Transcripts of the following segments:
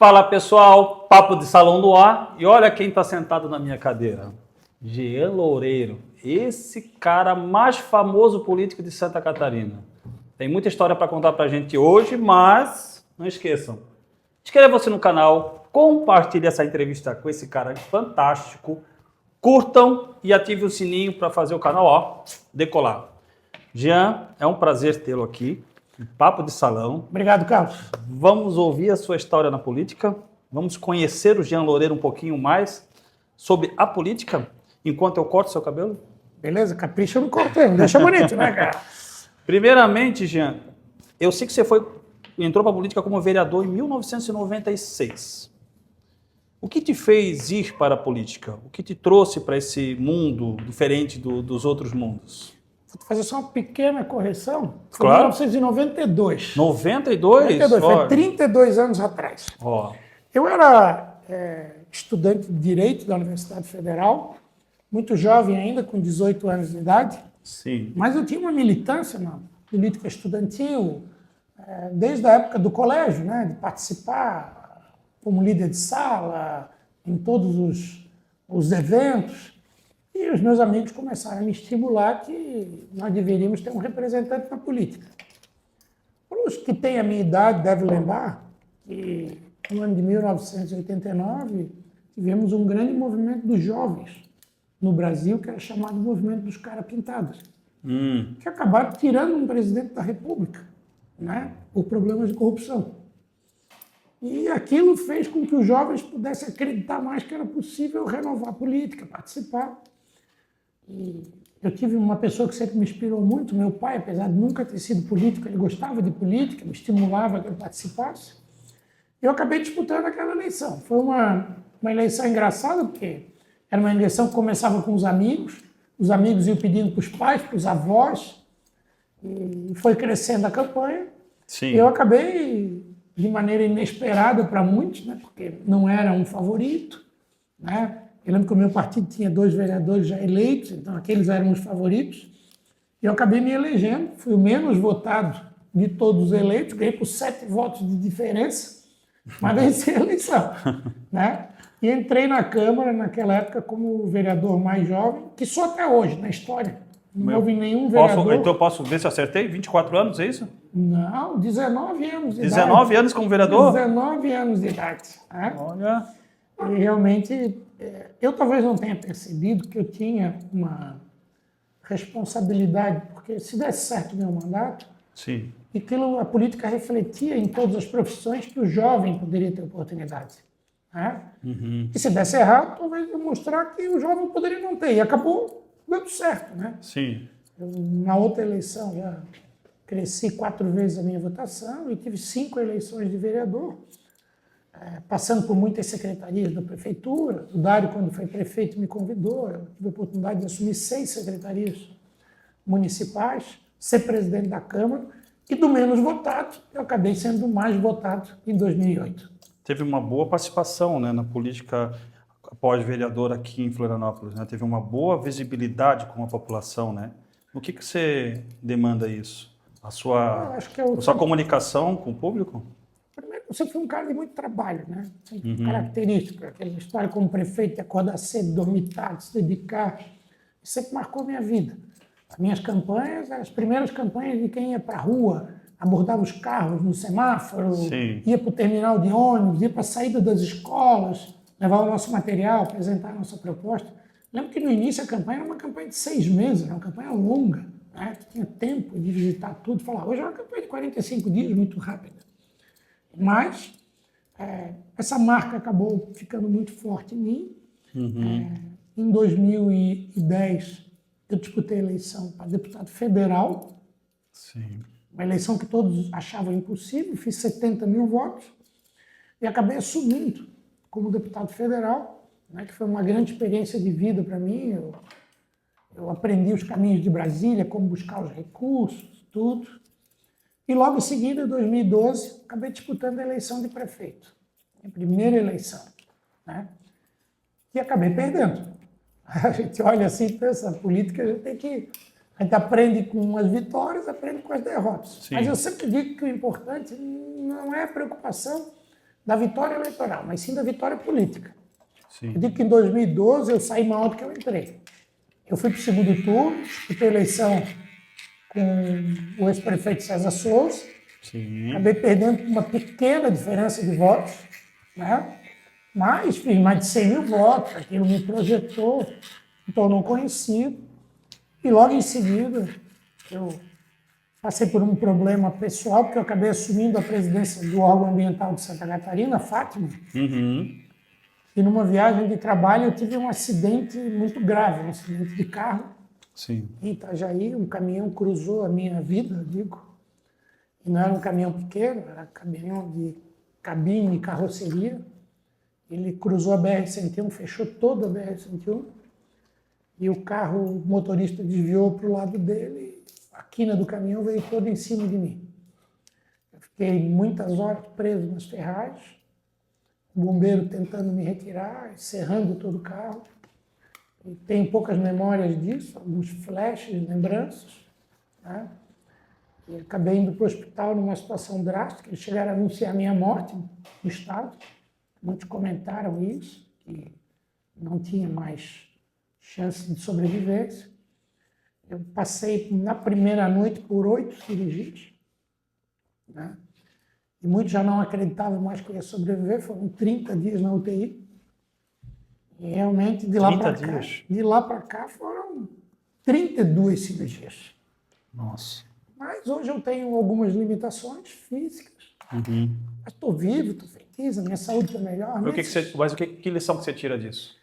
Fala pessoal, papo de salão no ar e olha quem está sentado na minha cadeira. Jean Loureiro, esse cara mais famoso político de Santa Catarina. Tem muita história para contar para a gente hoje, mas não esqueçam, inscreva-se no canal, compartilhe essa entrevista com esse cara fantástico, curtam e ative o sininho para fazer o canal decolar. Jean, é um prazer tê-lo aqui. Papo de salão. Obrigado, Carlos. Vamos ouvir a sua história na política. Vamos conhecer o Jean Loureiro um pouquinho mais sobre a política, enquanto eu corto seu cabelo. Beleza? Capricha no cortando. Deixa bonito, né, cara? Primeiramente, Jean, eu sei que você entrou para a política como vereador em 1996. O que te fez ir para a política? O que te trouxe para esse mundo diferente dos outros mundos? Vou fazer só uma pequena correção. Foi Claro. 1992. 92? 92, foi 32 anos atrás. Ó. Eu era estudante de Direito da Universidade Federal, muito jovem ainda, com 18 anos de idade, Sim. mas eu tinha uma militância na política estudantil desde a época do colégio, né, de participar como líder de sala, em todos os eventos. E os meus amigos começaram a me estimular que nós deveríamos ter um representante na política. Os que têm a minha idade devem lembrar que no ano de 1989 tivemos um grande movimento dos jovens no Brasil, que era chamado Movimento dos Caras Pintados, que acabaram tirando um presidente da República, né, por problemas de corrupção. E aquilo fez com que os jovens pudessem acreditar mais que era possível renovar a política, participar. E eu tive uma pessoa que sempre me inspirou muito, meu pai, apesar de nunca ter sido político, ele gostava de política, me estimulava que eu participasse. Eu acabei disputando aquela eleição. Foi uma eleição engraçada, porque era uma eleição que começava com os amigos iam pedindo para os pais, para os avós, e foi crescendo a campanha. Sim. Eu acabei, de maneira inesperada para muitos, né, porque não era um favorito, né? Eu lembro que o meu partido tinha 2 vereadores já eleitos, então aqueles eram os favoritos. E eu acabei me elegendo, fui o menos votado de todos os eleitos, ganhei por 7 votos de diferença, mas venci a eleição, né? E entrei na Câmara naquela época como o vereador mais jovem, que sou até hoje na história. Não houve nenhum vereador... Então eu posso ver se eu acertei? 24 anos, é isso? Não, 19 anos de idade. 19 anos como vereador? 19 anos de idade. Né? Olha... E realmente, eu talvez não tenha percebido que eu tinha uma responsabilidade, porque se desse certo o meu mandato, Sim. e aquilo, a política refletia em todas as profissões que o jovem poderia ter oportunidade. Né? E se desse errado, talvez eu mostrar que o jovem poderia não ter. E acabou dando certo. Né? Sim. Eu, na outra eleição, já cresci 4 vezes a minha votação e tive 5 eleições de vereador. Passando por muitas secretarias da prefeitura. O Dário, quando foi prefeito, me convidou. Eu tive a oportunidade de assumir 6 secretarias municipais, ser presidente da Câmara, e do menos votado, eu acabei sendo o mais votado em 2008. Teve uma boa participação, né, na política pós-vereador aqui em Florianópolis, né? Teve uma boa visibilidade com a população, né? O que você demanda isso? A sua comunicação com o público? Primeiro, eu sempre fui um cara de muito trabalho, né? Característica, aquela história como prefeito, de acordar cedo, dormir tarde, se dedicar. Isso sempre marcou a minha vida. As minhas campanhas, as primeiras campanhas de quem ia para a rua, abordava os carros no semáforo, Sim. ia para o terminal de ônibus, ia para a saída das escolas, levava o nosso material, apresentar a nossa proposta. Lembro que no início a campanha era uma campanha de 6 meses, era uma campanha longa, né? Tinha tempo de visitar tudo, falar. Hoje é uma campanha de 45 dias, muito rápida. Mas essa marca acabou ficando muito forte em mim. Em 2010, eu disputei a eleição para deputado federal. Sim. Uma eleição que todos achavam impossível. Fiz 70 mil votos e acabei assumindo como deputado federal, né, que foi uma grande experiência de vida para mim. Eu aprendi os caminhos de Brasília, como buscar os recursos, tudo. E logo em seguida, em 2012, acabei disputando a eleição de prefeito. Minha primeira eleição. Né? E acabei perdendo. A gente olha assim e pensa, a política a gente aprende com as vitórias, aprende com as derrotas. Sim. Mas eu sempre digo que o importante não é a preocupação da vitória eleitoral, mas sim da vitória política. Sim. Eu digo que em 2012 eu saí maior do que eu entrei. Eu fui para o segundo turno, disputei a eleição com o ex-prefeito César Souza, Sim. acabei perdendo por uma pequena diferença de votos, né? Mas fiz mais de 100 mil votos, aquilo me projetou, me tornou conhecido. E logo em seguida, eu passei por um problema pessoal, porque eu acabei assumindo a presidência do órgão ambiental de Santa Catarina, Fátima, Uhum. e numa viagem de trabalho eu tive um acidente muito grave, um acidente de carro. Sim. Em Itajaí, um caminhão cruzou a minha vida, eu digo. E não era um caminhão pequeno, era um caminhão de cabine e carroceria. Ele cruzou a BR-101, fechou toda a BR-101. E o carro, o motorista desviou para o lado dele. A quina do caminhão veio toda em cima de mim. Eu fiquei muitas horas preso nas ferragens. O bombeiro tentando me retirar, serrando todo o carro. E tenho poucas memórias disso, alguns flashes, lembranças, né? E acabei indo para o hospital numa situação drástica. Eles chegaram a anunciar minha morte no estado. Muitos comentaram isso, que não tinha mais chance de sobrevivência. Eu passei na primeira noite por 8 cirurgias, né? E muitos já não acreditavam mais que eu ia sobreviver. Foram 30 dias na UTI. E realmente, de lá para cá foram 32 cirurgias. Nossa. Mas hoje eu tenho algumas limitações físicas. Uhum. Mas estou vivo, estou feliz, a minha saúde está melhor. Mas que lição que você tira disso?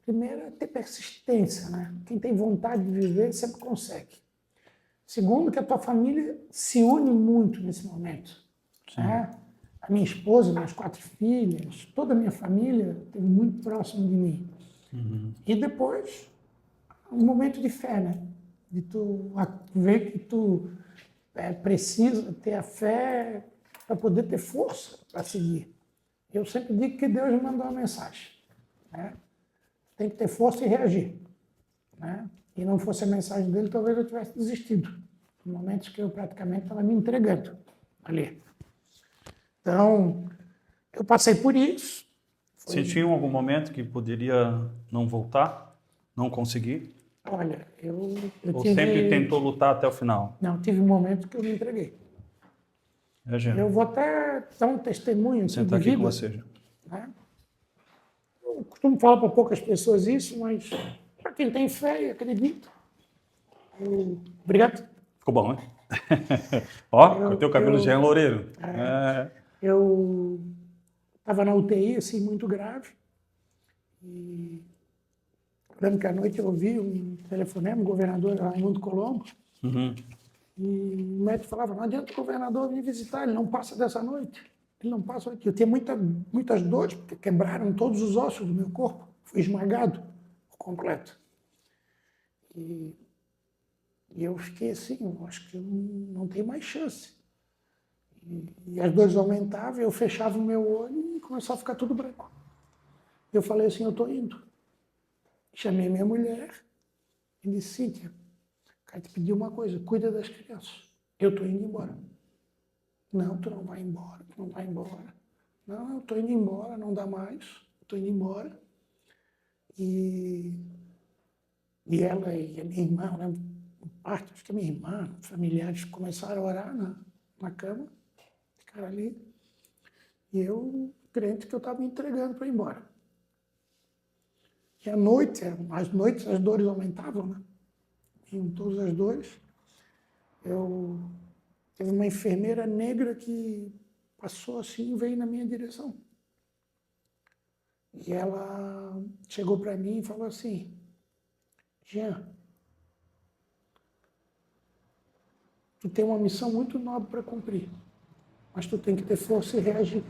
Primeiro é ter persistência, né? Quem tem vontade de viver sempre consegue. Segundo, que a tua família se une muito nesse momento. Né? A minha esposa, minhas 4 filhas, toda a minha família esteve muito próximo de mim. Uhum. E depois, um momento de fé, né? De tu ver que tu precisa ter a fé para poder ter força para seguir. Eu sempre digo que Deus me mandou uma mensagem, né? Tem que ter força e reagir, né? E não fosse a mensagem dele, talvez eu tivesse desistido. Em momentos que eu praticamente estava me entregando ali. Então, eu passei por isso. Sentiu em algum momento que poderia não voltar? Não conseguir? Olha, eu Ou tive... sempre tentou lutar até o final? Não, tive um momento que eu me entreguei. Eu vou até dar um testemunho Vou sentar de aqui vida, com você. né? Eu costumo falar para poucas pessoas isso, mas para quem tem fé e acredita. Obrigado. Ficou bom, né? Ó, cortei o cabelo de Loureiro. Eu estava na UTI, assim, muito grave. E lembro que à noite eu ouvi um telefonema, o governador Raimundo Colombo, Uhum. e o médico falava, não adianta o governador vir visitar, ele não passa dessa noite. Ele não passa aqui. Eu tinha muitas dores, porque quebraram todos os ossos do meu corpo. Fui esmagado por completo. E eu fiquei assim, eu acho que eu não tenho mais chance. E as dores aumentavam, eu fechava o meu olho e começava a ficar tudo branco. Eu falei assim, eu estou indo. Chamei minha mulher e disse, Cíntia, quero te pedir uma coisa, cuida das crianças. Eu estou indo embora. Não, tu não vai embora, tu não vai embora. Não, eu estou indo embora, não dá mais, estou indo embora. E ela e a minha irmã, né, parte, acho que a minha irmã, familiares começaram a orar na cama, ficaram ali. E eu, crente que eu estava me entregando para ir embora. E à noite, às noites as dores aumentavam, né? Em todas as dores. Teve uma enfermeira negra que passou assim e veio na minha direção. E ela chegou para mim e falou assim, Jean, tu tem uma missão muito nobre para cumprir, mas tu tem que ter força e reagir.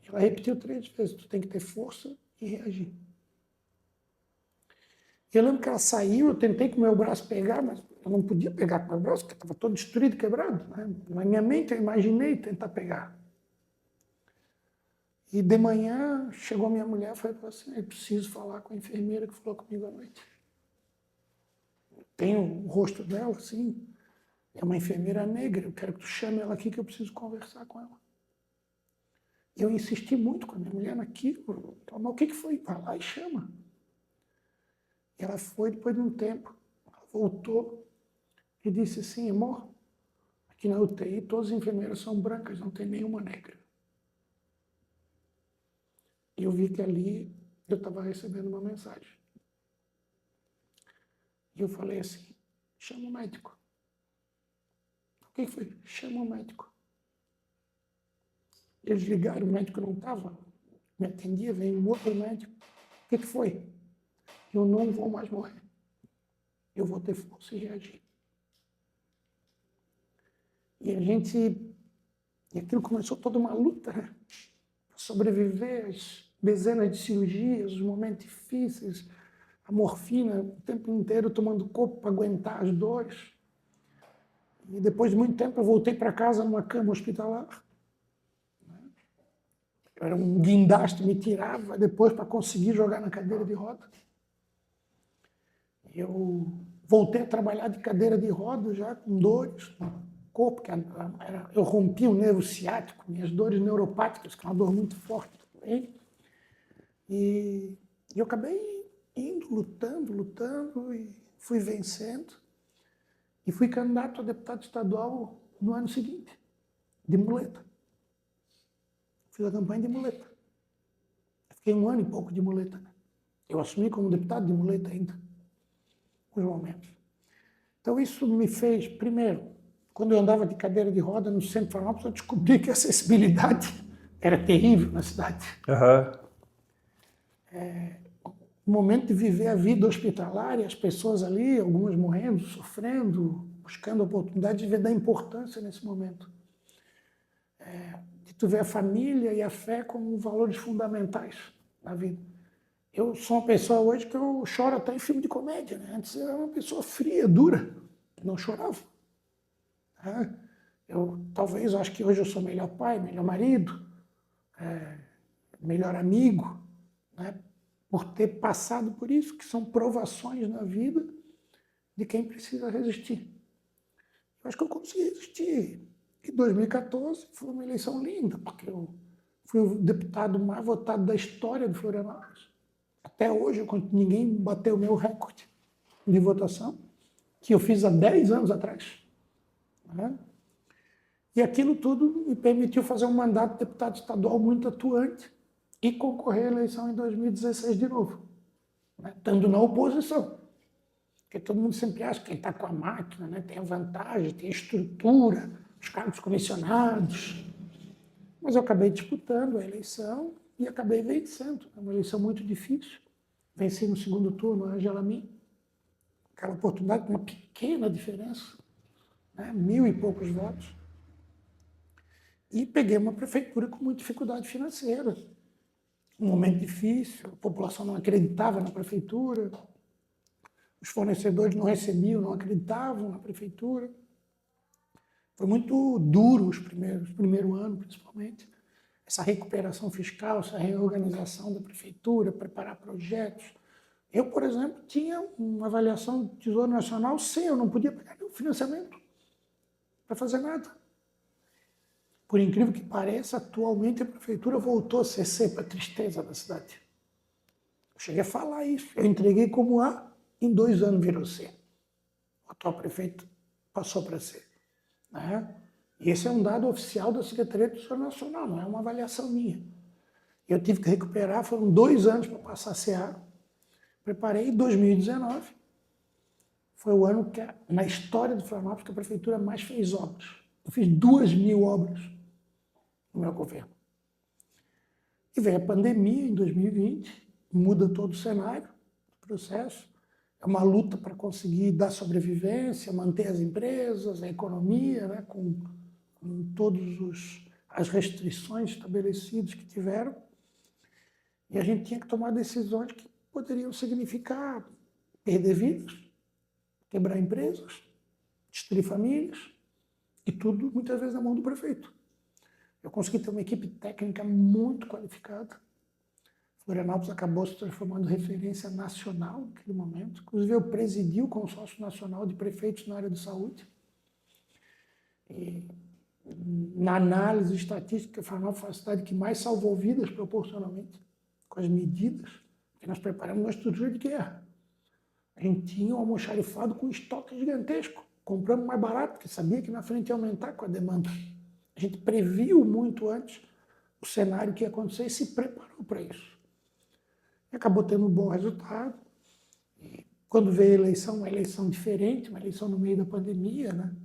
Ela repetiu 3 vezes, tu tem que ter força e reagir. Eu lembro que ela saiu, eu tentei com o meu braço pegar, mas eu não podia pegar com o meu braço, porque estava todo destruído, quebrado, né? Na minha mente eu imaginei tentar pegar. E de manhã chegou minha mulher e falou assim, eu preciso falar com a enfermeira que falou comigo à noite. Tem o rosto dela, assim, é uma enfermeira negra, eu quero que tu chame ela aqui que eu preciso conversar com ela. Eu insisti muito com a minha mulher naquilo. Então, mas o que foi? Vai lá e chama. E ela foi, depois de um tempo, ela voltou e disse assim, amor, aqui na UTI todas as enfermeiras são brancas, não tem nenhuma negra. E eu vi que ali eu estava recebendo uma mensagem. E eu falei assim, chama o médico. O que foi? Chama o médico. Eles ligaram, o médico não estava, me atendia, veio um outro médico. O que foi? Eu não vou mais morrer. Eu vou ter força e reagir. E e aquilo começou toda uma luta, né? Para sobreviver às dezenas de cirurgias, os momentos difíceis, a morfina o tempo inteiro tomando corpo para aguentar as dores. E depois de muito tempo eu voltei para casa numa cama hospitalar. Era um guindaste, me tirava depois para conseguir jogar na cadeira de roda. Eu voltei a trabalhar de cadeira de roda já com dores no corpo, que eu rompi o nervo ciático, minhas dores neuropáticas, que é uma dor muito forte também. E eu acabei indo, lutando e fui vencendo. E fui candidato a deputado estadual no ano seguinte, de muleta. Fiz a campanha de muleta. Fiquei 1 ano e pouco de muleta. Eu assumi como deputado de muleta ainda, nos momentos. Então isso me fez, primeiro, quando eu andava de cadeira de roda no centro de Florianópolis, eu descobri que a acessibilidade era terrível na cidade. Uhum. O momento de viver a vida hospitalar e as pessoas ali, algumas morrendo, sofrendo, buscando a oportunidade de ver da importância nesse momento. De tu ver a família e a fé como valores fundamentais na vida. Eu sou uma pessoa hoje que eu choro até em filme de comédia, né? Antes eu era uma pessoa fria, dura, não chorava. Talvez, eu acho que hoje eu sou melhor pai, melhor marido, melhor amigo, né? Por ter passado por isso, que são provações na vida de quem precisa resistir. Eu acho que eu consegui resistir. Em 2014 foi uma eleição linda, porque eu fui o deputado mais votado da história de Florianópolis. Até hoje, ninguém bateu o meu recorde de votação, que eu fiz há 10 anos atrás. Né? E aquilo tudo me permitiu fazer um mandato de deputado estadual muito atuante e concorrer à eleição em 2016 de novo, né? Estando na oposição. Porque todo mundo sempre acha que quem está com a máquina, né, tem a vantagem, tem a estrutura, os cargos comissionados. Mas eu acabei disputando a eleição e acabei vencendo. É uma eleição muito difícil. Venci no segundo turno a Angela Min. Aquela oportunidade com uma pequena diferença, né, 1.000 e poucos votos. E peguei uma prefeitura com muita dificuldade financeira. Um momento difícil, a população não acreditava na prefeitura, os fornecedores não recebiam, não acreditavam na prefeitura. Foi muito duro primeiro ano, principalmente. Essa recuperação fiscal, essa reorganização da prefeitura, preparar projetos. Eu, por exemplo, tinha uma avaliação do Tesouro Nacional C, eu não podia pegar nenhum financiamento para fazer nada. Por incrível que pareça, atualmente a prefeitura voltou a ser C, para a tristeza da cidade. Eu cheguei a falar isso. Eu entreguei como A, em 2 anos virou C. O atual prefeito passou para C. Né? E esse é um dado oficial da Secretaria do Tesouro Nacional, não é uma avaliação minha. Eu tive que recuperar, foram 2 anos para passar a CA. Preparei em 2019. Foi o ano que, na história do Florianópolis, que a prefeitura mais fez obras. Eu fiz 2.000 obras no meu governo. E veio a pandemia em 2020, muda todo o cenário do processo. É uma luta para conseguir dar sobrevivência, manter as empresas, a economia, né, com todas as restrições estabelecidas que tiveram. E a gente tinha que tomar decisões que poderiam significar perder vidas, quebrar empresas, destruir famílias, e tudo muitas vezes na mão do prefeito. Eu consegui ter uma equipe técnica muito qualificada. Florianópolis acabou se transformando em referência nacional naquele momento. Inclusive, eu presidi o Consórcio Nacional de Prefeitos na área de saúde. E Na análise estatística, Florianópolis foi a cidade que mais salvou vidas proporcionalmente com as medidas que nós preparamos na estrutura de guerra. A gente tinha um almoxarifado com estoque gigantesco. Compramos mais barato, porque sabia que na frente ia aumentar com a demanda. A gente previu muito antes o cenário que ia acontecer e se preparou para isso. E acabou tendo um bom resultado. E quando veio a eleição, uma eleição diferente, uma eleição no meio da pandemia, né?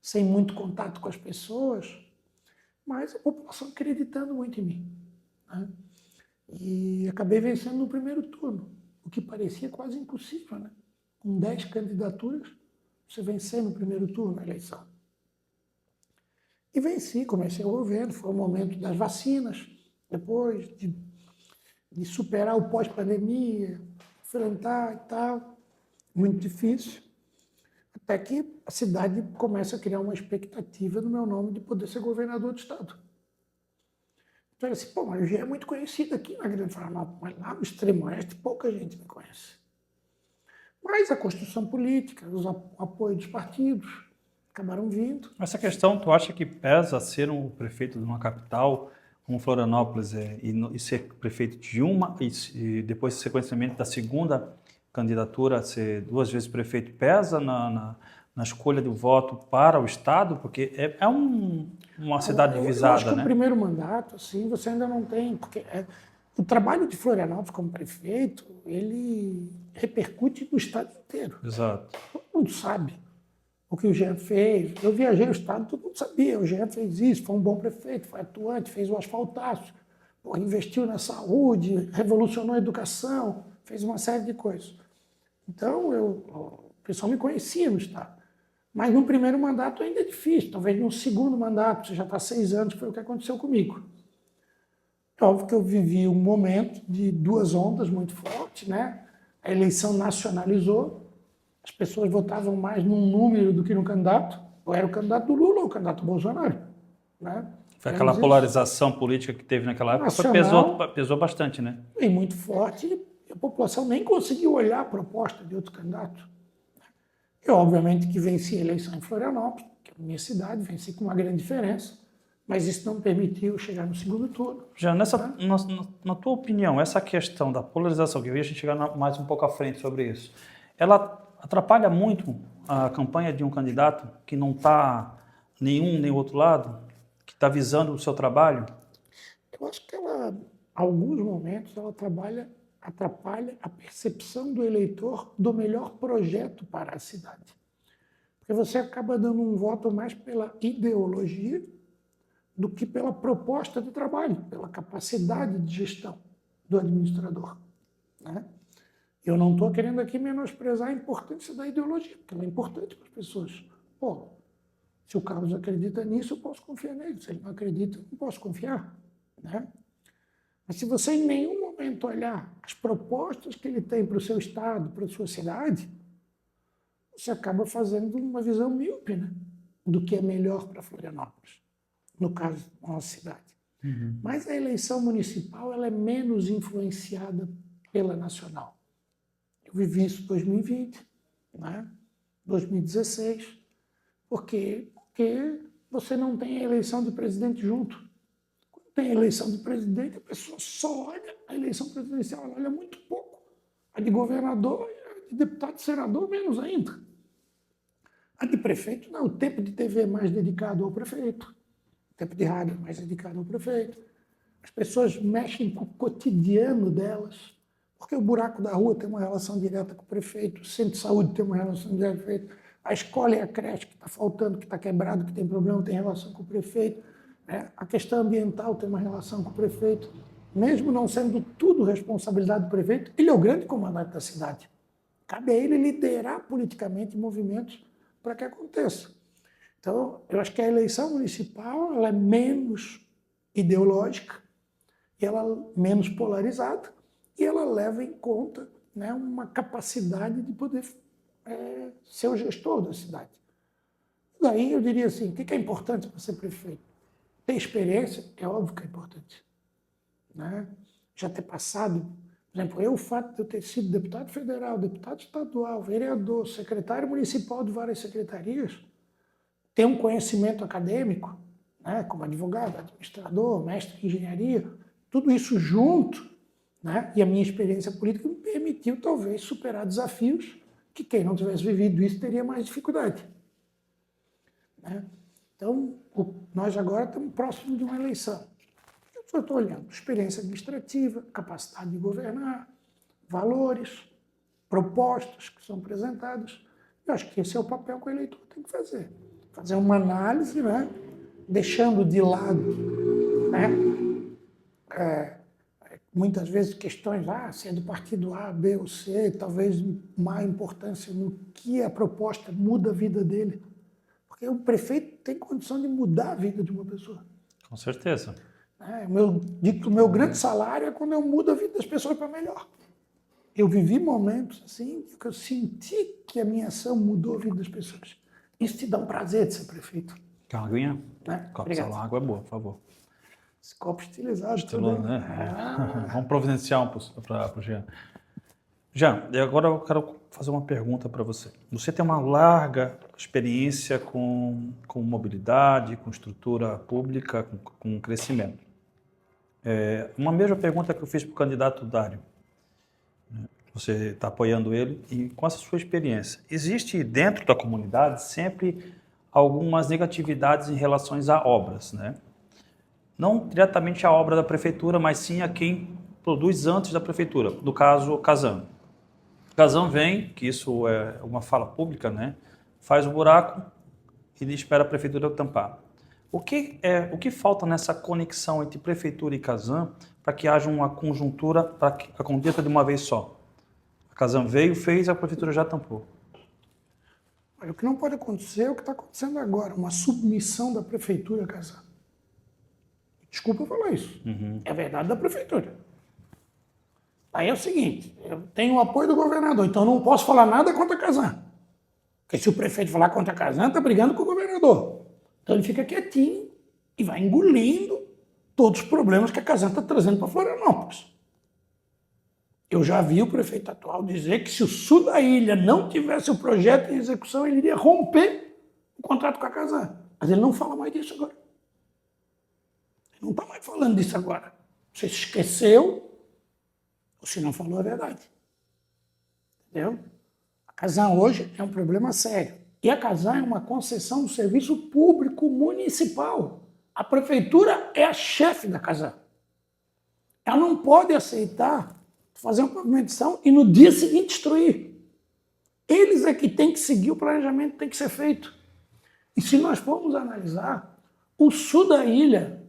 Sem muito contato com as pessoas, mas a população acreditando muito em mim. Né? E acabei vencendo no primeiro turno, o que parecia quase impossível, né? Com 10 candidaturas, você vencer no primeiro turno a eleição. E venci, comecei o governo, foi o momento das vacinas, depois de superar o pós-pandemia, enfrentar e tal, muito difícil, até que a cidade começa a criar uma expectativa no meu nome de poder ser governador do estado. Então, assim, pô, mas o Jean é muito conhecido aqui na Grande Florianópolis, mas lá no extremo oeste pouca gente me conhece. Mas a construção política, o apoio dos partidos acabaram vindo. Essa questão, tu acha que pesa ser um prefeito de uma capital como Florianópolis e ser prefeito de uma e depois, sequencialmente, da segunda candidatura, ser 2 vezes prefeito, pesa na escolha do voto para o Estado? Porque é uma cidade divisada, eu acho que né? o primeiro mandato, assim, você ainda não tem, porque o trabalho de Florianópolis como prefeito, ele repercute no estado inteiro. Exato. Todo mundo sabe o que o Jean fez. Eu viajei o estado, todo mundo sabia. O Jean fez isso, foi um bom prefeito, foi atuante, fez o asfaltaço, investiu na saúde, revolucionou a educação, fez uma série de coisas. Então, o pessoal me conhecia no estado. Mas no primeiro mandato ainda é difícil. Talvez no segundo mandato, você já está 6 anos, que foi o que aconteceu comigo. É óbvio que eu vivi um momento de 2 ondas muito fortes, né? A eleição nacionalizou, as pessoas votavam mais num número do que no candidato. Ou era o candidato do Lula ou o candidato do Bolsonaro. Né? Foi aquela polarização política que teve naquela época, pesou bastante, né? E muito forte, e a população nem conseguiu olhar a proposta de outro candidato. Eu, obviamente, que venci a eleição em Florianópolis, que é a minha cidade, venci com uma grande diferença, mas isso não permitiu chegar no segundo turno. Já na tua opinião, essa questão da polarização, que eu ia chegar mais um pouco à frente sobre isso, ela atrapalha muito a campanha de um candidato que não está nenhum nem outro lado, que está visando o seu trabalho? Eu acho que ela, em alguns momentos, ela atrapalha a percepção do eleitor do melhor projeto para a cidade. Porque você acaba dando um voto mais pela ideologia do que pela proposta de trabalho, pela capacidade de gestão do administrador. Né? Eu não estou querendo aqui menosprezar a importância da ideologia, porque ela é importante para as pessoas. Pô, se o Carlos acredita nisso, eu posso confiar nele. Se ele não acredita, eu não posso confiar. Né? Mas se você em nenhum momento olhar as propostas que ele tem para o seu estado, para a sua cidade, você acaba fazendo uma visão míope, né? Do que é melhor para Florianópolis, no caso da nossa cidade. Uhum. Mas a eleição municipal ela é menos influenciada pela nacional. Eu vivi isso em 2020, né? 2016, porque você não tem a eleição de presidente junto. Tem eleição de presidente, a pessoa só olha a eleição presidencial, ela olha muito pouco. A de governador, a de deputado e senador, menos ainda. A de prefeito, não. O tempo de TV é mais dedicado ao prefeito. O tempo de rádio é mais dedicado ao prefeito. As pessoas mexem com o cotidiano delas, porque o buraco da rua tem uma relação direta com o prefeito, o centro de saúde tem uma relação direta com o prefeito, a escola e a creche que está faltando, que está quebrado, que tem problema, tem relação com o prefeito. A questão ambiental tem uma relação com o prefeito. Mesmo não sendo tudo responsabilidade do prefeito, ele é o grande comandante da cidade. Cabe a ele liderar politicamente movimentos para que aconteça. Então, eu acho que a eleição municipal ela é menos ideológica, ela é menos polarizada e ela leva em conta, né, uma capacidade de poder ser o gestor da cidade. Daí eu diria assim, o que é importante para ser prefeito? Ter experiência, é óbvio que é importante. Né? Já ter passado, por exemplo, o fato de eu ter sido deputado federal, deputado estadual, vereador, secretário municipal de várias secretarias, ter um conhecimento acadêmico, né, como advogado, administrador, mestre em engenharia, tudo isso junto, né, e a minha experiência política me permitiu, talvez, superar desafios que quem não tivesse vivido isso teria mais dificuldade. Né? Então, nós agora estamos próximos de uma eleição. Eu só estou olhando experiência administrativa, capacidade de governar, valores, propostas que são apresentadas. Eu acho que esse é o papel que o eleitor tem que fazer. Fazer uma análise, né, deixando de lado, né, muitas vezes questões, se é do partido A, B ou C, talvez má importância no que a proposta muda a vida dele. Porque o prefeito tem condição de mudar a vida de uma pessoa. Com certeza. Digo que o meu grande salário é quando eu mudo a vida das pessoas para melhor. Eu vivi momentos assim que eu senti que a minha ação mudou a vida das pessoas. Isso te dá um prazer de ser prefeito. Quer uma aguinha? Né? Copo de água é boa, por favor. Esse copo estilizado. Estilando, né? Vamos providenciar um para o Jean. Jean, agora eu quero fazer uma pergunta para você. Você tem uma larga experiência com mobilidade, com estrutura pública, com crescimento. Uma mesma pergunta que eu fiz para o candidato Dário. Você está apoiando ele e com essa sua experiência, existe dentro da comunidade sempre algumas negatividades em relação a obras, né? Não diretamente a obra da prefeitura, mas sim a quem produz antes da prefeitura, no caso, o Casan. O Casan vem, que isso é uma fala pública, né? Faz o buraco e espera a prefeitura tampar. O que falta nessa conexão entre prefeitura e Casan para que haja uma conjuntura para que aconteça de uma vez só? A Casan veio, fez, a prefeitura já tampou. Olha, o que não pode acontecer é o que está acontecendo agora, uma submissão da prefeitura a Casan. Desculpa falar isso. É a verdade da prefeitura. Aí é o seguinte, eu tenho o apoio do governador, então eu não posso falar nada contra a Casan. Porque se o prefeito falar contra a Casan, está brigando com o governador. Então ele fica quietinho e vai engolindo todos os problemas que a Casan está trazendo para Florianópolis. Eu já vi o prefeito atual dizer que se o sul da ilha não tivesse o projeto em execução, ele iria romper o contrato com a Casan. Mas ele não fala mais disso agora. Ele não está mais falando disso agora. Você se esqueceu ou se não falou a verdade. Entendeu? A Casan hoje é um problema sério. E a Casan é uma concessão do serviço público municipal. A prefeitura é a chefe da Casan. Ela não pode aceitar fazer uma pavimentação e no dia seguinte destruir. Eles é que têm que seguir o planejamento que tem que ser feito. E se nós formos analisar, o sul da ilha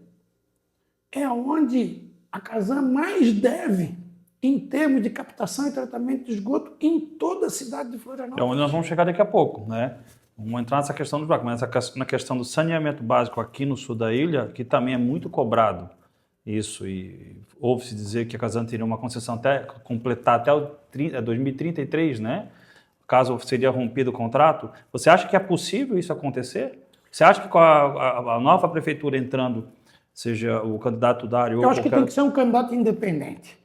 é onde a Casan mais deve em termos de captação e tratamento de esgoto em toda a cidade de Florianópolis. É onde nós vamos chegar daqui a pouco, né? Vamos entrar nessa questão do buraco, mas na questão do saneamento básico aqui no sul da ilha, que também é muito cobrado. Isso, e ouve-se dizer que a Casan teria uma concessão até completar até 2033, né? Caso seria rompido o contrato. Você acha que é possível isso acontecer? Você acha que com a nova prefeitura entrando, seja o candidato Dário... Eu acho que tem que ser um candidato independente.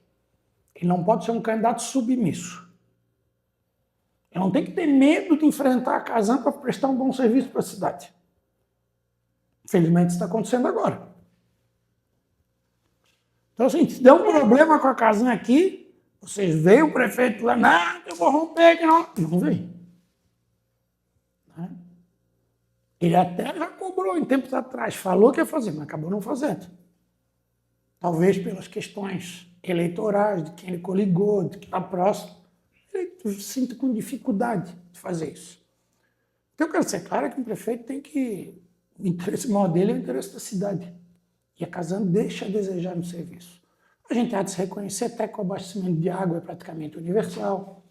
Ele não pode ser um candidato submisso. Ele não tem que ter medo de enfrentar a Casan para prestar um bom serviço para a cidade. Infelizmente, isso está acontecendo agora. Então, assim, se der um problema com a Casan aqui, vocês veem o prefeito lá, não, eu vou romper, que não. Não vem. Ele até já cobrou em tempos atrás, falou que ia fazer, mas acabou não fazendo. Talvez pelas questões eleitorais, de quem ele coligou, de quem está próximo, ele se sinta com dificuldade de fazer isso. Então, eu quero ser claro que o prefeito tem que... O interesse maior dele é o interesse da cidade. E a Casan deixa a desejar no serviço. A gente há de se reconhecer até que o abastecimento de água é praticamente universal.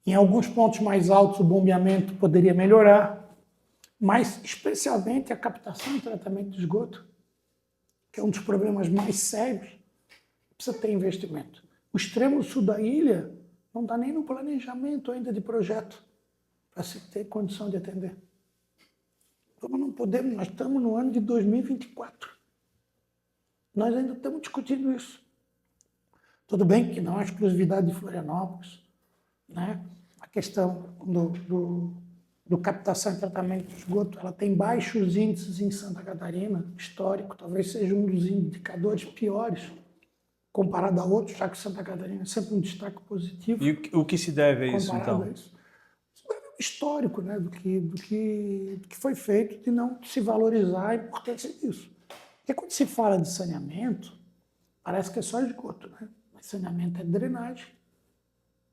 Em alguns pontos mais altos, o bombeamento poderia melhorar, mas especialmente a captação e tratamento de esgoto, que é um dos problemas mais sérios, precisa ter investimento. O extremo sul da ilha não está nem no planejamento ainda de projeto para se ter condição de atender. Então não podemos, nós estamos no ano de 2024. Nós ainda estamos discutindo isso. Tudo bem que não é exclusividade de Florianópolis, né? A questão do captação e tratamento de esgoto, ela tem baixos índices em Santa Catarina, histórico, talvez seja um dos indicadores piores comparado a outros, já que Santa Catarina é sempre um destaque positivo. E o que se deve a isso, comparado então? a isso. Isso é um histórico, né, do que foi feito, de não se valorizar a importância disso. Porque quando se fala de saneamento, parece que é só esgoto, né? Mas saneamento é drenagem,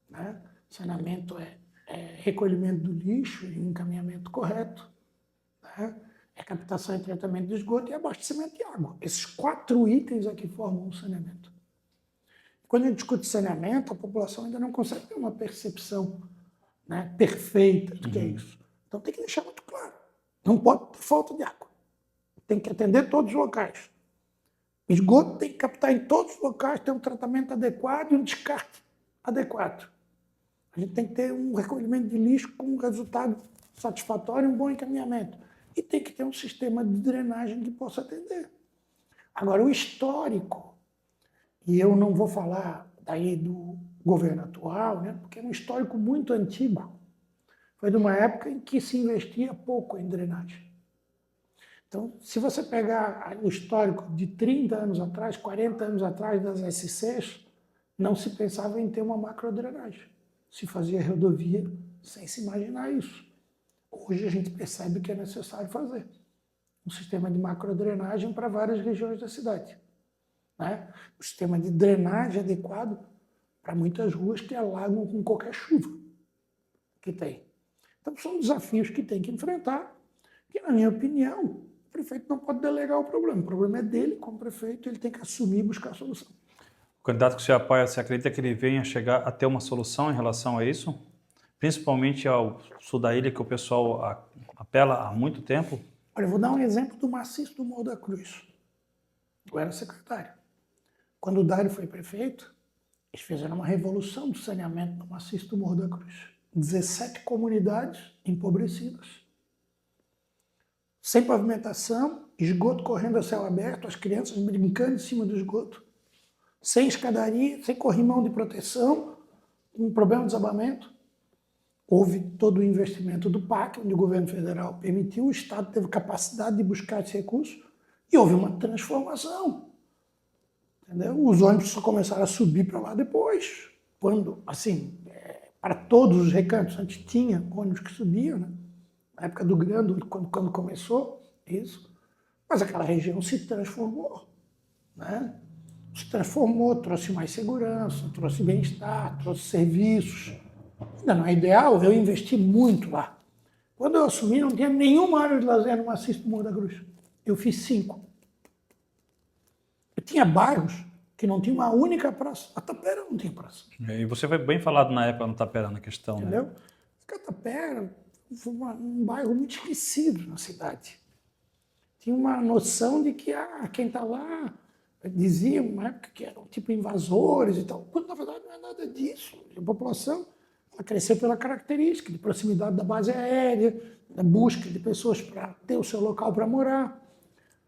né? Saneamento é recolhimento do lixo e encaminhamento correto, né? É captação e tratamento de esgoto e abastecimento de água. Esses 4 itens aqui formam o saneamento. Quando a gente discute saneamento, a população ainda não consegue ter uma percepção, né, perfeita do que é isso. Então tem que deixar muito claro. Não pode ter falta de água. Tem que atender todos os locais. Esgoto tem que captar em todos os locais, ter um tratamento adequado e um descarte adequado. A gente tem que ter um recolhimento de lixo com um resultado satisfatório e um bom encaminhamento. E tem que ter um sistema de drenagem que possa atender. Agora, o histórico, e eu não vou falar daí do governo atual, né, porque é um histórico muito antigo. Foi de uma época em que se investia pouco em drenagem. Então, se você pegar o histórico de 30 anos atrás, 40 anos atrás das SCs, não se pensava em ter uma macrodrenagem. Se fazia rodovia sem se imaginar isso. Hoje a gente percebe que é necessário fazer um sistema de macrodrenagem para várias regiões da cidade, né? Um sistema de drenagem adequado para muitas ruas que alagam com qualquer chuva que tem. Então são desafios que tem que enfrentar, que na minha opinião, o prefeito não pode delegar o problema é dele como prefeito, ele tem que assumir e buscar a solução. O candidato que você apoia, você acredita que ele venha chegar a ter uma solução em relação a isso? Principalmente ao sul da ilha, que o pessoal apela há muito tempo? Olha, eu vou dar um exemplo do maciço do Morro da Cruz. Eu era secretário. Quando o Dário foi prefeito, eles fizeram uma revolução do saneamento no maciço do Morro da Cruz. 17 comunidades empobrecidas. Sem pavimentação, esgoto correndo a céu aberto, as crianças brincando em cima do esgoto. Sem escadaria, sem corrimão de proteção, com problema de desabamento. Houve todo o investimento do PAC, onde o governo federal permitiu, o Estado teve capacidade de buscar esse recurso e houve uma transformação. Entendeu? Os ônibus só começaram a subir para lá depois, quando, assim, para todos os recantos, antes tinha ônibus que subiam, né? Na época do Grande, quando começou isso, mas aquela região se transformou, né? Se transformou, trouxe mais segurança, trouxe bem-estar, trouxe serviços. Ainda não é ideal, eu investi muito lá. Quando eu assumi, não tinha nenhuma área de lazer no maciço do Morro da Cruz. Eu fiz 5. Eu tinha bairros que não tinha uma única praça. A Tapera não tinha praça. E você foi bem falado na época no Tapera, na questão, entendeu? Né? A Tapera foi um bairro muito esquecido na cidade. Tinha uma noção de que quem está lá dizia uma época que eram tipo invasores e tal. Quando na verdade não é nada disso. A população ela cresceu pela característica de proximidade da base aérea, da busca de pessoas para ter o seu local para morar.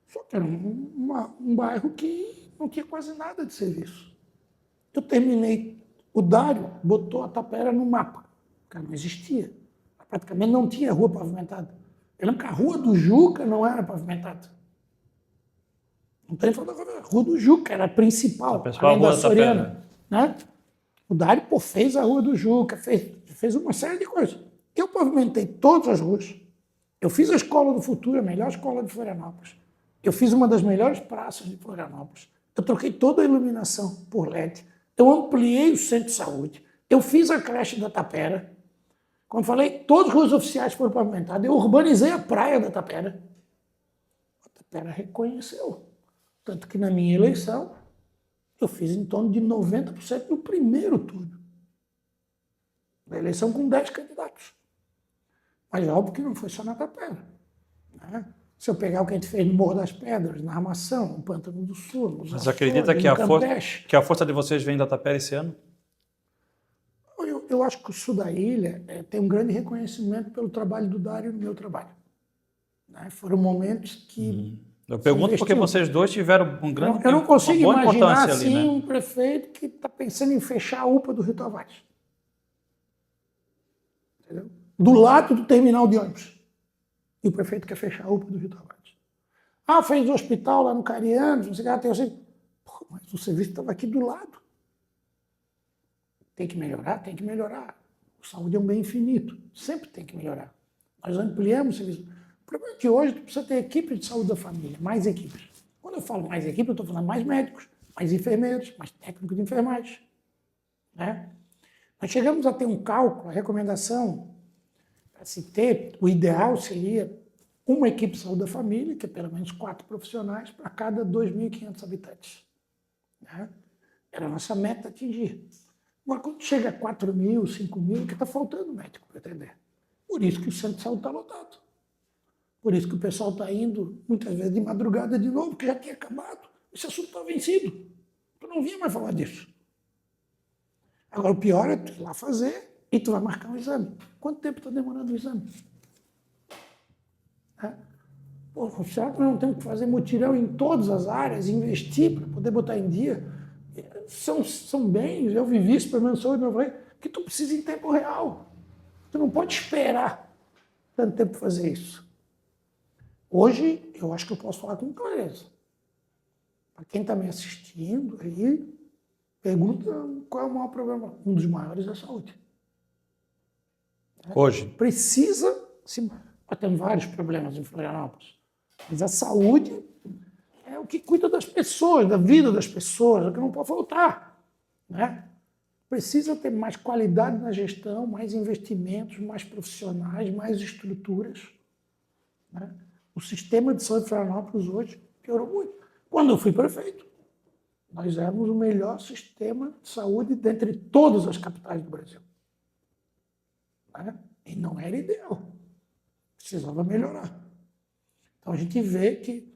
Só que era um bairro que não tinha quase nada de serviço. Eu terminei, o Dário botou a Tapera no mapa, porque não existia. Praticamente não tinha rua pavimentada. Eu lembro que a Rua do Juca não era pavimentada. Não tem falando da Rua do Juca, era a principal, além da Soriana. Né? O Dário fez a Rua do Juca, fez uma série de coisas. Eu pavimentei todas as ruas. Eu fiz a Escola do Futuro, a melhor escola de Florianópolis. Eu fiz uma das melhores praças de Florianópolis. Eu troquei toda a iluminação por LED. Eu ampliei o centro de saúde. Eu fiz a creche da Tapera. Quando falei, todas as ruas oficiais foram pavimentadas. Eu urbanizei a praia da Tapera. A Tapera reconheceu. Tanto que na minha eleição, eu fiz em torno de 90% no primeiro turno. Da eleição com 10 candidatos. Mas é óbvio que não foi só na Tapera. Né? Se eu pegar o que a gente fez no Morro das Pedras, na Armação, no Pântano do Sul, nos Mas Açores, acredita que a força de vocês vem da Tapera esse ano? Eu acho que o sul da ilha tem um grande reconhecimento pelo trabalho do Dário e do meu trabalho. Né? Foram momentos que... Eu pergunto porque vocês dois tiveram um grande... Eu não consigo imaginar assim, né? Um prefeito que está pensando em fechar a UPA do Rio Tavares. Entendeu? do lado do terminal de ônibus. E o prefeito quer fechar a UPA do Rio Tavares. Ah, fez o hospital lá no Carianos, não sei o que, mas o serviço estava aqui do lado. Tem que melhorar? Tem que melhorar. A saúde é um bem infinito, sempre tem que melhorar. Nós ampliamos o serviço. O problema é que hoje tu precisa ter equipe de saúde da família, mais equipes. Quando eu falo mais equipe, eu estou falando mais médicos, mais enfermeiros, mais técnicos de enfermagem. Né? Nós chegamos a ter um cálculo, a recomendação, para se ter, o ideal seria uma equipe de saúde da família, que é pelo menos 4 profissionais, para cada 2.500 habitantes. Né? Era a nossa meta atingir. Agora, quando chega a 4.000, 5.000, que está faltando médico para atender. Por isso que o centro de saúde está lotado. Por isso que o pessoal está indo, muitas vezes, de madrugada de novo, porque já tinha acabado. Esse assunto está vencido. Tu não vinha mais falar disso. Agora, o pior é tu ir lá fazer e tu vai marcar um exame. Quanto tempo está demorando o exame? Pô, será que nós não temos que fazer mutirão em todas as áreas, investir para poder botar em dia? São bens, eu vivi isso pelo menos saúde, meu pai, que tu precisa em tempo real. Tu não pode esperar tanto tempo para fazer isso. Hoje, eu acho que eu posso falar com clareza. Para quem está me assistindo aí, pergunta qual é o maior problema. Um dos maiores é a saúde. Hoje? Precisa, sim, tem vários problemas em Florianópolis, mas a saúde é o que cuida das pessoas, da vida das pessoas, é o que não pode faltar. Né? Precisa ter mais qualidade na gestão, mais investimentos, mais profissionais, mais estruturas. Né? O sistema de saúde de Florianópolis hoje piorou muito. Quando eu fui prefeito, nós éramos o melhor sistema de saúde dentre todas as capitais do Brasil. Né? E não era ideal. Precisava melhorar. Então a gente vê que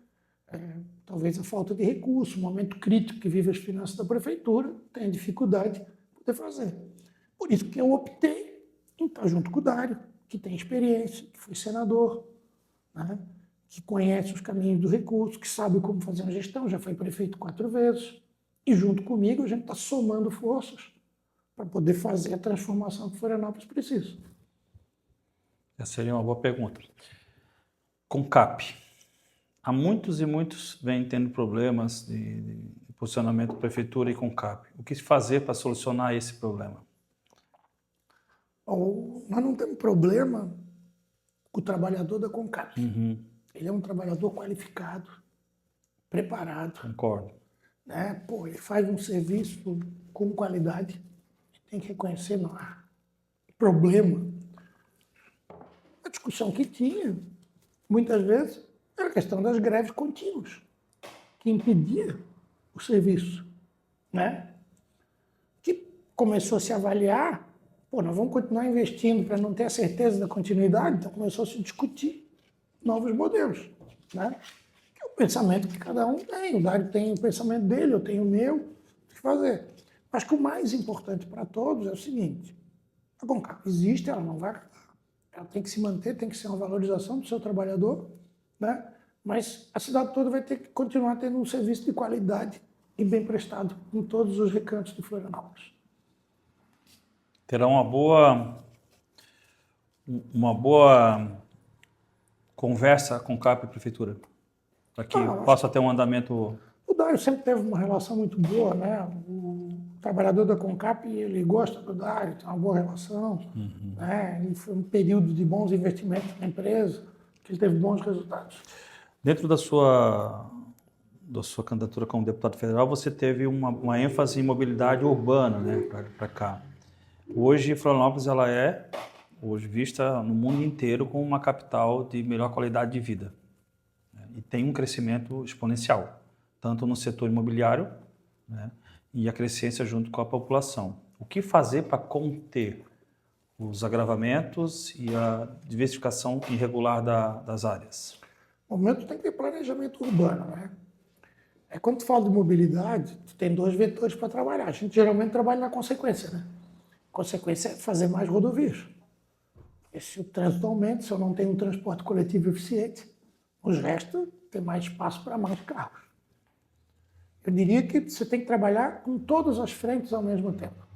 talvez a falta de recurso, o momento crítico que vive as finanças da prefeitura, tem dificuldade de poder fazer. Por isso que eu optei em estar junto com o Dário, que tem experiência, que foi senador, né? Que conhece os caminhos do recurso, que sabe como fazer uma gestão, já foi prefeito 4 vezes. E junto comigo a gente está somando forças para poder fazer a transformação que Florianópolis precisa. Essa seria uma boa pergunta. CONCAP. Há muitos e muitos vêm tendo problemas de posicionamento da prefeitura e CONCAP. O que fazer para solucionar esse problema? Bom, nós não temos problema com o trabalhador da CONCAP. Uhum. Ele é um trabalhador qualificado, preparado. Concordo. Né? Pô, ele faz um serviço com qualidade. Tem que reconhecer, não há problema. A discussão que tinha, muitas vezes, era a questão das greves contínuas, que impedia o serviço. Né? Que começou a se avaliar, pô, nós vamos continuar investindo para não ter a certeza da continuidade, então começou a se discutir novos modelos. Né? Que é o pensamento que cada um tem. O Dário tem o pensamento dele, eu tenho o meu, o que fazer. Acho que o mais importante para todos é o seguinte: a CONCAP existe, ela não vai acabar. Ela tem que se manter, tem que ser uma valorização do seu trabalhador, né? Mas a cidade toda vai ter que continuar tendo um serviço de qualidade e bem prestado em todos os recantos de Florianópolis. Terá uma boa conversa com CAP e prefeitura, para que possa ter um andamento. O Dário sempre teve uma relação muito boa, né? O trabalhador da CONCAP, ele gosta do Dário, tem uma boa relação. Uhum. Né? E foi um período de bons investimentos na empresa, que ele teve bons resultados. Dentro da sua candidatura como deputado federal, você teve uma ênfase em mobilidade urbana, né, para cá. Hoje, Florianópolis ela é hoje vista no mundo inteiro como uma capital de melhor qualidade de vida, né? E tem um crescimento exponencial, tanto no setor imobiliário, né, e a crescência junto com a população. O que fazer para conter os agravamentos e a diversificação irregular das áreas? No momento tem que ter planejamento urbano, né? Quando tu fala de mobilidade, tu tem 2 vetores para trabalhar. A gente geralmente trabalha na consequência, né? A consequência é fazer mais rodovias. Porque se o trânsito aumenta, se eu não tenho um transporte coletivo eficiente, os restos tem mais espaço para mais carros. Eu diria que você tem que trabalhar com todas as frentes ao mesmo tempo.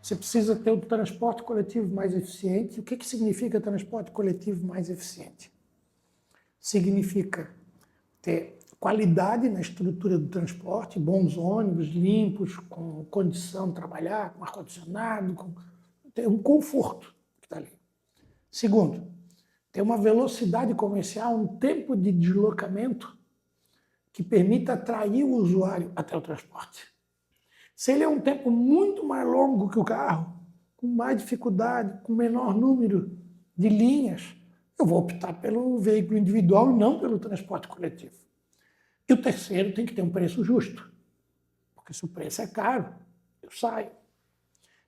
Você precisa ter o transporte coletivo mais eficiente. O que significa transporte coletivo mais eficiente? Significa ter qualidade na estrutura do transporte, bons ônibus, limpos, com condição de trabalhar, com ar-condicionado, ter um conforto que está ali. Segundo, ter uma velocidade comercial, um tempo de deslocamento que permita atrair o usuário até o transporte. Se ele é um tempo muito mais longo que o carro, com mais dificuldade, com menor número de linhas, eu vou optar pelo veículo individual e não pelo transporte coletivo. E o terceiro tem que ter um preço justo, porque se o preço é caro, eu saio.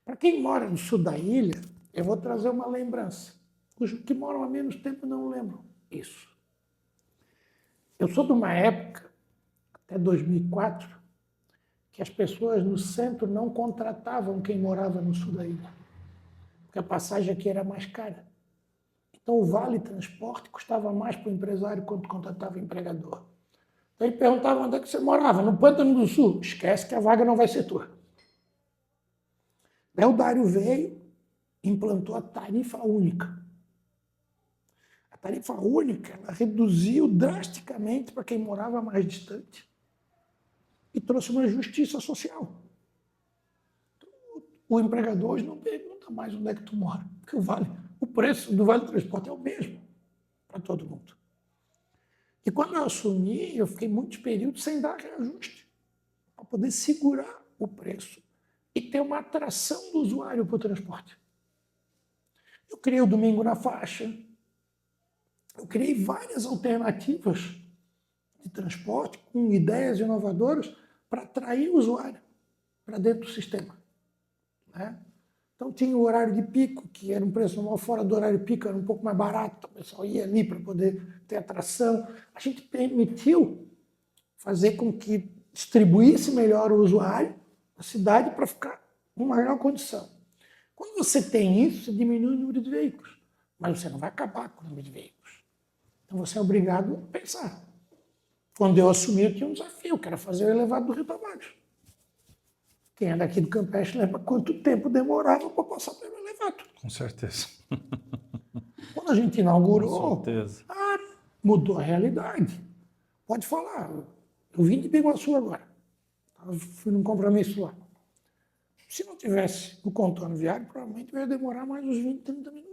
Para quem mora no sul da ilha, eu vou trazer uma lembrança. Os que moram há menos tempo não lembram isso. Eu sou de uma época, até 2004, que as pessoas no centro não contratavam quem morava no sul da ilha, porque a passagem aqui era mais cara. Então o vale transporte custava mais para o empresário quando contratava o empregador. Então ele perguntava onde é que você morava, no Pântano do Sul. Esquece que a vaga não vai ser tua. Daí o Dário veio, implantou a tarifa única. A tarifa única, ela reduziu drasticamente para quem morava mais distante e trouxe uma justiça social. O empregador hoje não pergunta mais onde é que tu mora, porque o preço do vale transporte é o mesmo para todo mundo. E quando eu assumi, eu fiquei muitos períodos sem dar reajuste, para poder segurar o preço e ter uma atração do usuário para o transporte. Eu criei o Domingo na Faixa, eu criei várias alternativas de transporte com ideias inovadoras para atrair o usuário para dentro do sistema. Né? Então tinha o horário de pico, que era um preço normal, fora do horário de pico era um pouco mais barato, o pessoal ia ali para poder ter atração. A gente permitiu fazer com que distribuísse melhor o usuário na cidade para ficar em maior condição. Quando você tem isso, você diminui o número de veículos, mas você não vai acabar com o número de veículos. Então você é obrigado a pensar. Quando eu assumi, eu tinha um desafio, que era fazer o elevado do Rio Tavares. Quem é daqui do Campeche lembra quanto tempo demorava para passar pelo elevado. Com certeza. Quando a gente inaugurou, Com certeza. Mudou a realidade. Pode falar. Eu vim de Biguaçu agora. Eu fui num compromisso lá. Se não tivesse o contorno viário, provavelmente eu ia demorar mais uns 20, 30 minutos.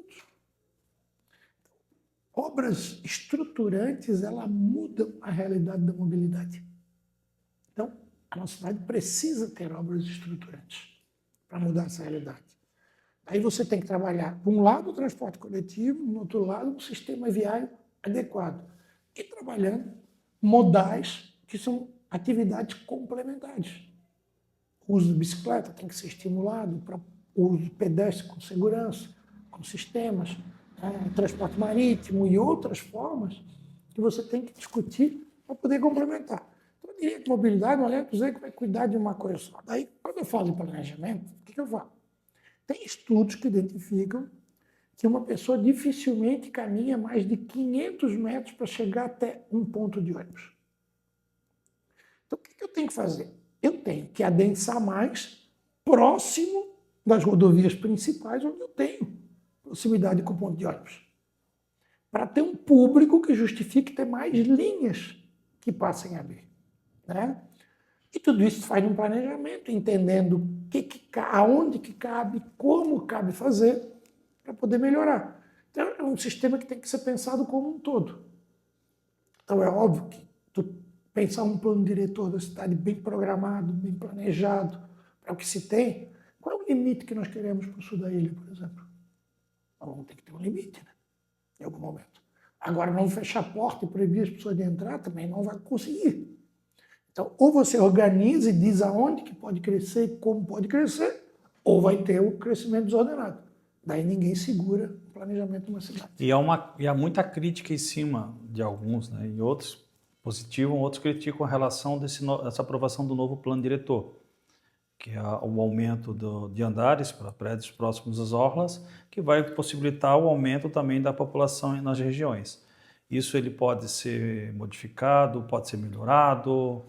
Obras estruturantes, ela mudam a realidade da mobilidade. Então, a nossa cidade precisa ter obras estruturantes para mudar essa realidade. Aí você tem que trabalhar, por um lado, o transporte coletivo, no outro lado, um sistema viário adequado. E trabalhando modais que são atividades complementares. O uso de bicicleta tem que ser estimulado para o uso de pedestre com segurança, com sistemas, transporte marítimo e outras formas que você tem que discutir para poder complementar. Então, eu diria que mobilidade não é dizer que vai cuidar de uma coisa só. Daí, quando eu falo em planejamento, o que eu falo? Tem estudos que identificam que uma pessoa dificilmente caminha mais de 500 metros para chegar até um ponto de ônibus. Então, o que eu tenho que fazer? Eu tenho que adensar mais próximo das rodovias principais, onde eu tenho proximidade com o ponto de ônibus. Para ter um público que justifique ter mais linhas que passem ali. Né? E tudo isso faz num planejamento, entendendo aonde que cabe, como cabe fazer, para poder melhorar. Então, é um sistema que tem que ser pensado como um todo. Então, é óbvio que tu pensar um plano diretor da cidade bem programado, bem planejado, para o que se tem, qual é o limite que nós queremos para o sul da ilha, por exemplo? Nós vamos ter que ter um limite, né? Em algum momento. Agora, não fechar a porta e proibir as pessoas de entrar também não vai conseguir. Então, ou você organiza e diz aonde que pode crescer e como pode crescer, ou vai ter o crescimento desordenado. Daí ninguém segura o planejamento de uma cidade. E há muita crítica em cima de alguns, né? E outros positivam, outros criticam a relação dessa aprovação do novo plano diretor, que é o aumento de andares para prédios próximos às orlas, que vai possibilitar o aumento também da população nas regiões. Isso ele pode ser modificado, pode ser melhorado?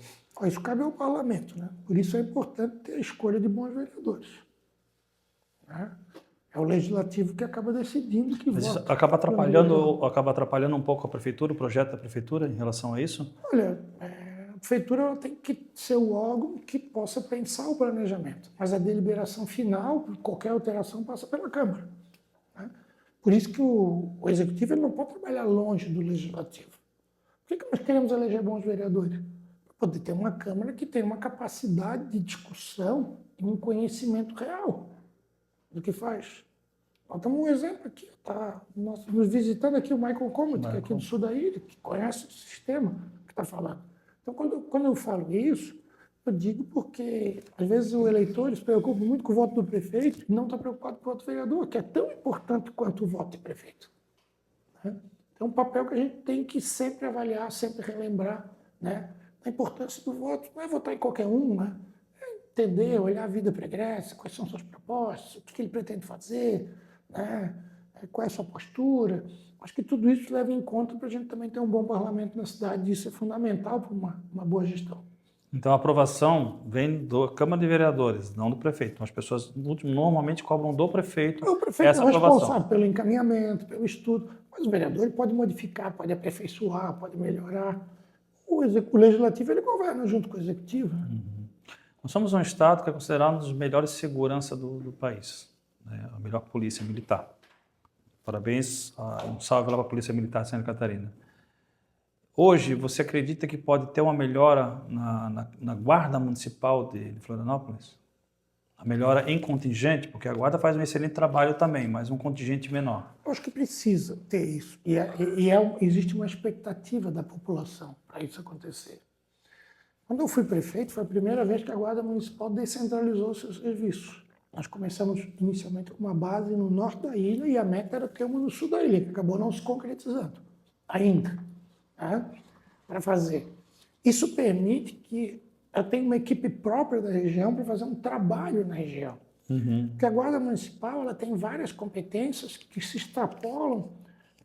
Isso cabe ao parlamento, né? Por isso é importante ter a escolha de bons vereadores. né? É o legislativo que acaba decidindo que Mas isso vota. acaba atrapalhando um pouco a prefeitura, o projeto da prefeitura em relação a isso? Olha, a prefeitura ela tem que ser o órgão que possa pensar o planejamento, mas a deliberação final, qualquer alteração, passa pela Câmara, né? Por isso que o Executivo ele não pode trabalhar longe do Legislativo. Por que nós queremos eleger bons vereadores? Para poder ter uma Câmara que tenha uma capacidade de discussão e um conhecimento real do que faz. Nós temos um exemplo aqui, está nos visitando aqui o Michael Comod, que é aqui do sul da ilha, que conhece o sistema que está falando. Então, quando eu falo isso, eu digo porque, às vezes, o eleitor se preocupa muito com o voto do prefeito e não está preocupado com o voto do vereador, que é tão importante quanto o voto do prefeito, né? Então, é um papel que a gente tem que sempre avaliar, sempre relembrar, né? A importância do voto não é votar em qualquer um, né? É entender, olhar a vida pregressa, quais são suas propostas, o que ele pretende fazer, né? Qual é a sua postura. Acho que tudo isso leva em conta para a gente também ter um bom parlamento na cidade. Isso é fundamental para uma boa gestão. Então, a aprovação vem da Câmara de Vereadores, não do prefeito. Então, as pessoas normalmente cobram do prefeito O prefeito essa é aprovação. responsável pelo encaminhamento, pelo estudo, mas o vereador ele pode modificar, pode aperfeiçoar, pode melhorar. O legislativo ele governa junto com o executivo. Nós somos um estado que é considerado um dos melhores segurança do país, né? A melhor polícia militar. Parabéns, um salve lá para a Polícia Militar de Santa Catarina. Hoje, você acredita que pode ter uma melhora na Guarda Municipal de Florianópolis? A melhora em contingente, porque a Guarda faz um excelente trabalho também, mas um contingente menor. Eu acho que precisa ter isso. Existe uma expectativa da população para isso acontecer. Quando eu fui prefeito, foi a primeira vez que a Guarda Municipal descentralizou seus serviços. Nós começamos inicialmente com uma base no norte da ilha e a meta era ter uma no sul da ilha, que acabou não se concretizando ainda, né, para fazer. Isso permite que eu tenha uma equipe própria da região para fazer um trabalho na região. Porque a Guarda Municipal ela tem várias competências que se extrapolam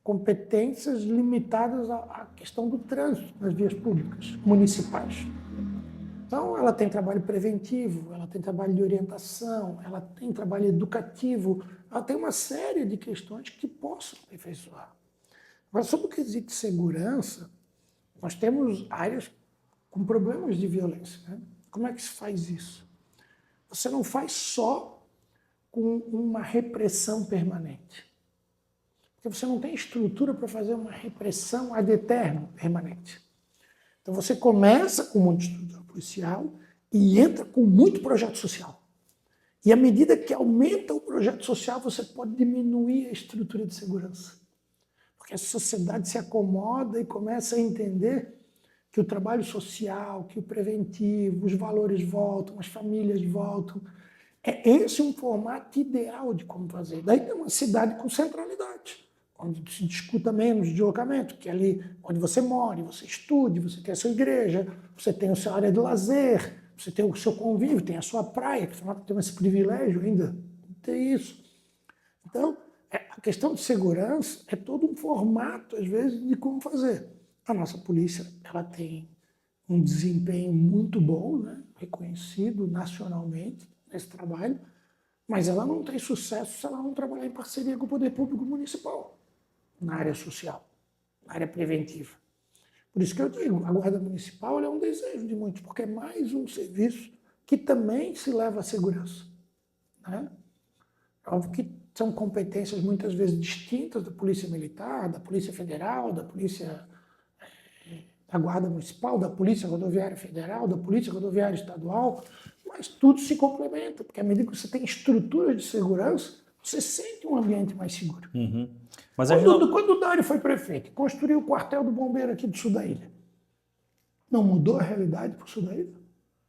competências limitadas à questão do trânsito nas vias públicas municipais. Então, ela tem trabalho preventivo, ela tem trabalho de orientação, ela tem trabalho educativo, ela tem uma série de questões que possam aperfeiçoar. Agora, sobre o quesito de segurança, nós temos áreas com problemas de violência, né? Como é que se faz isso? Você não faz só com uma repressão permanente. Porque você não tem estrutura para fazer uma repressão ad eternum permanente. Então você começa com muita estrutura policial e entra com muito projeto social. E à medida que aumenta o projeto social, você pode diminuir a estrutura de segurança. Porque a sociedade se acomoda e começa a entender que o trabalho social, que o preventivo, os valores voltam, as famílias voltam. É esse um formato ideal de como fazer. Daí tem uma cidade com centralidade, onde se discuta menos deslocamento, que é ali onde você mora, você estude, você tem a sua igreja, você tem a sua área de lazer, você tem o seu convívio, tem a sua praia, que tem esse privilégio ainda de ter isso. Então, a questão de segurança é todo um formato, às vezes, de como fazer. A nossa polícia ela tem um desempenho muito bom, né, reconhecido nacionalmente nesse trabalho, mas ela não tem sucesso se ela não trabalhar em parceria com o poder público municipal, na área social, na área preventiva. Por isso que eu digo, a Guarda Municipal é um desejo de muitos, porque é mais um serviço que também se leva à segurança, né? Óbvio que são competências muitas vezes distintas da Polícia Militar, da Polícia Federal, da Polícia da Guarda Municipal, da Polícia Rodoviária Federal, da Polícia Rodoviária Estadual, mas tudo se complementa, porque à medida que você tem estruturas de segurança, você sente um ambiente mais seguro. Mas Quando o Dário foi prefeito e construiu o quartel do bombeiro aqui do sul da ilha, não mudou a realidade para o sul da ilha?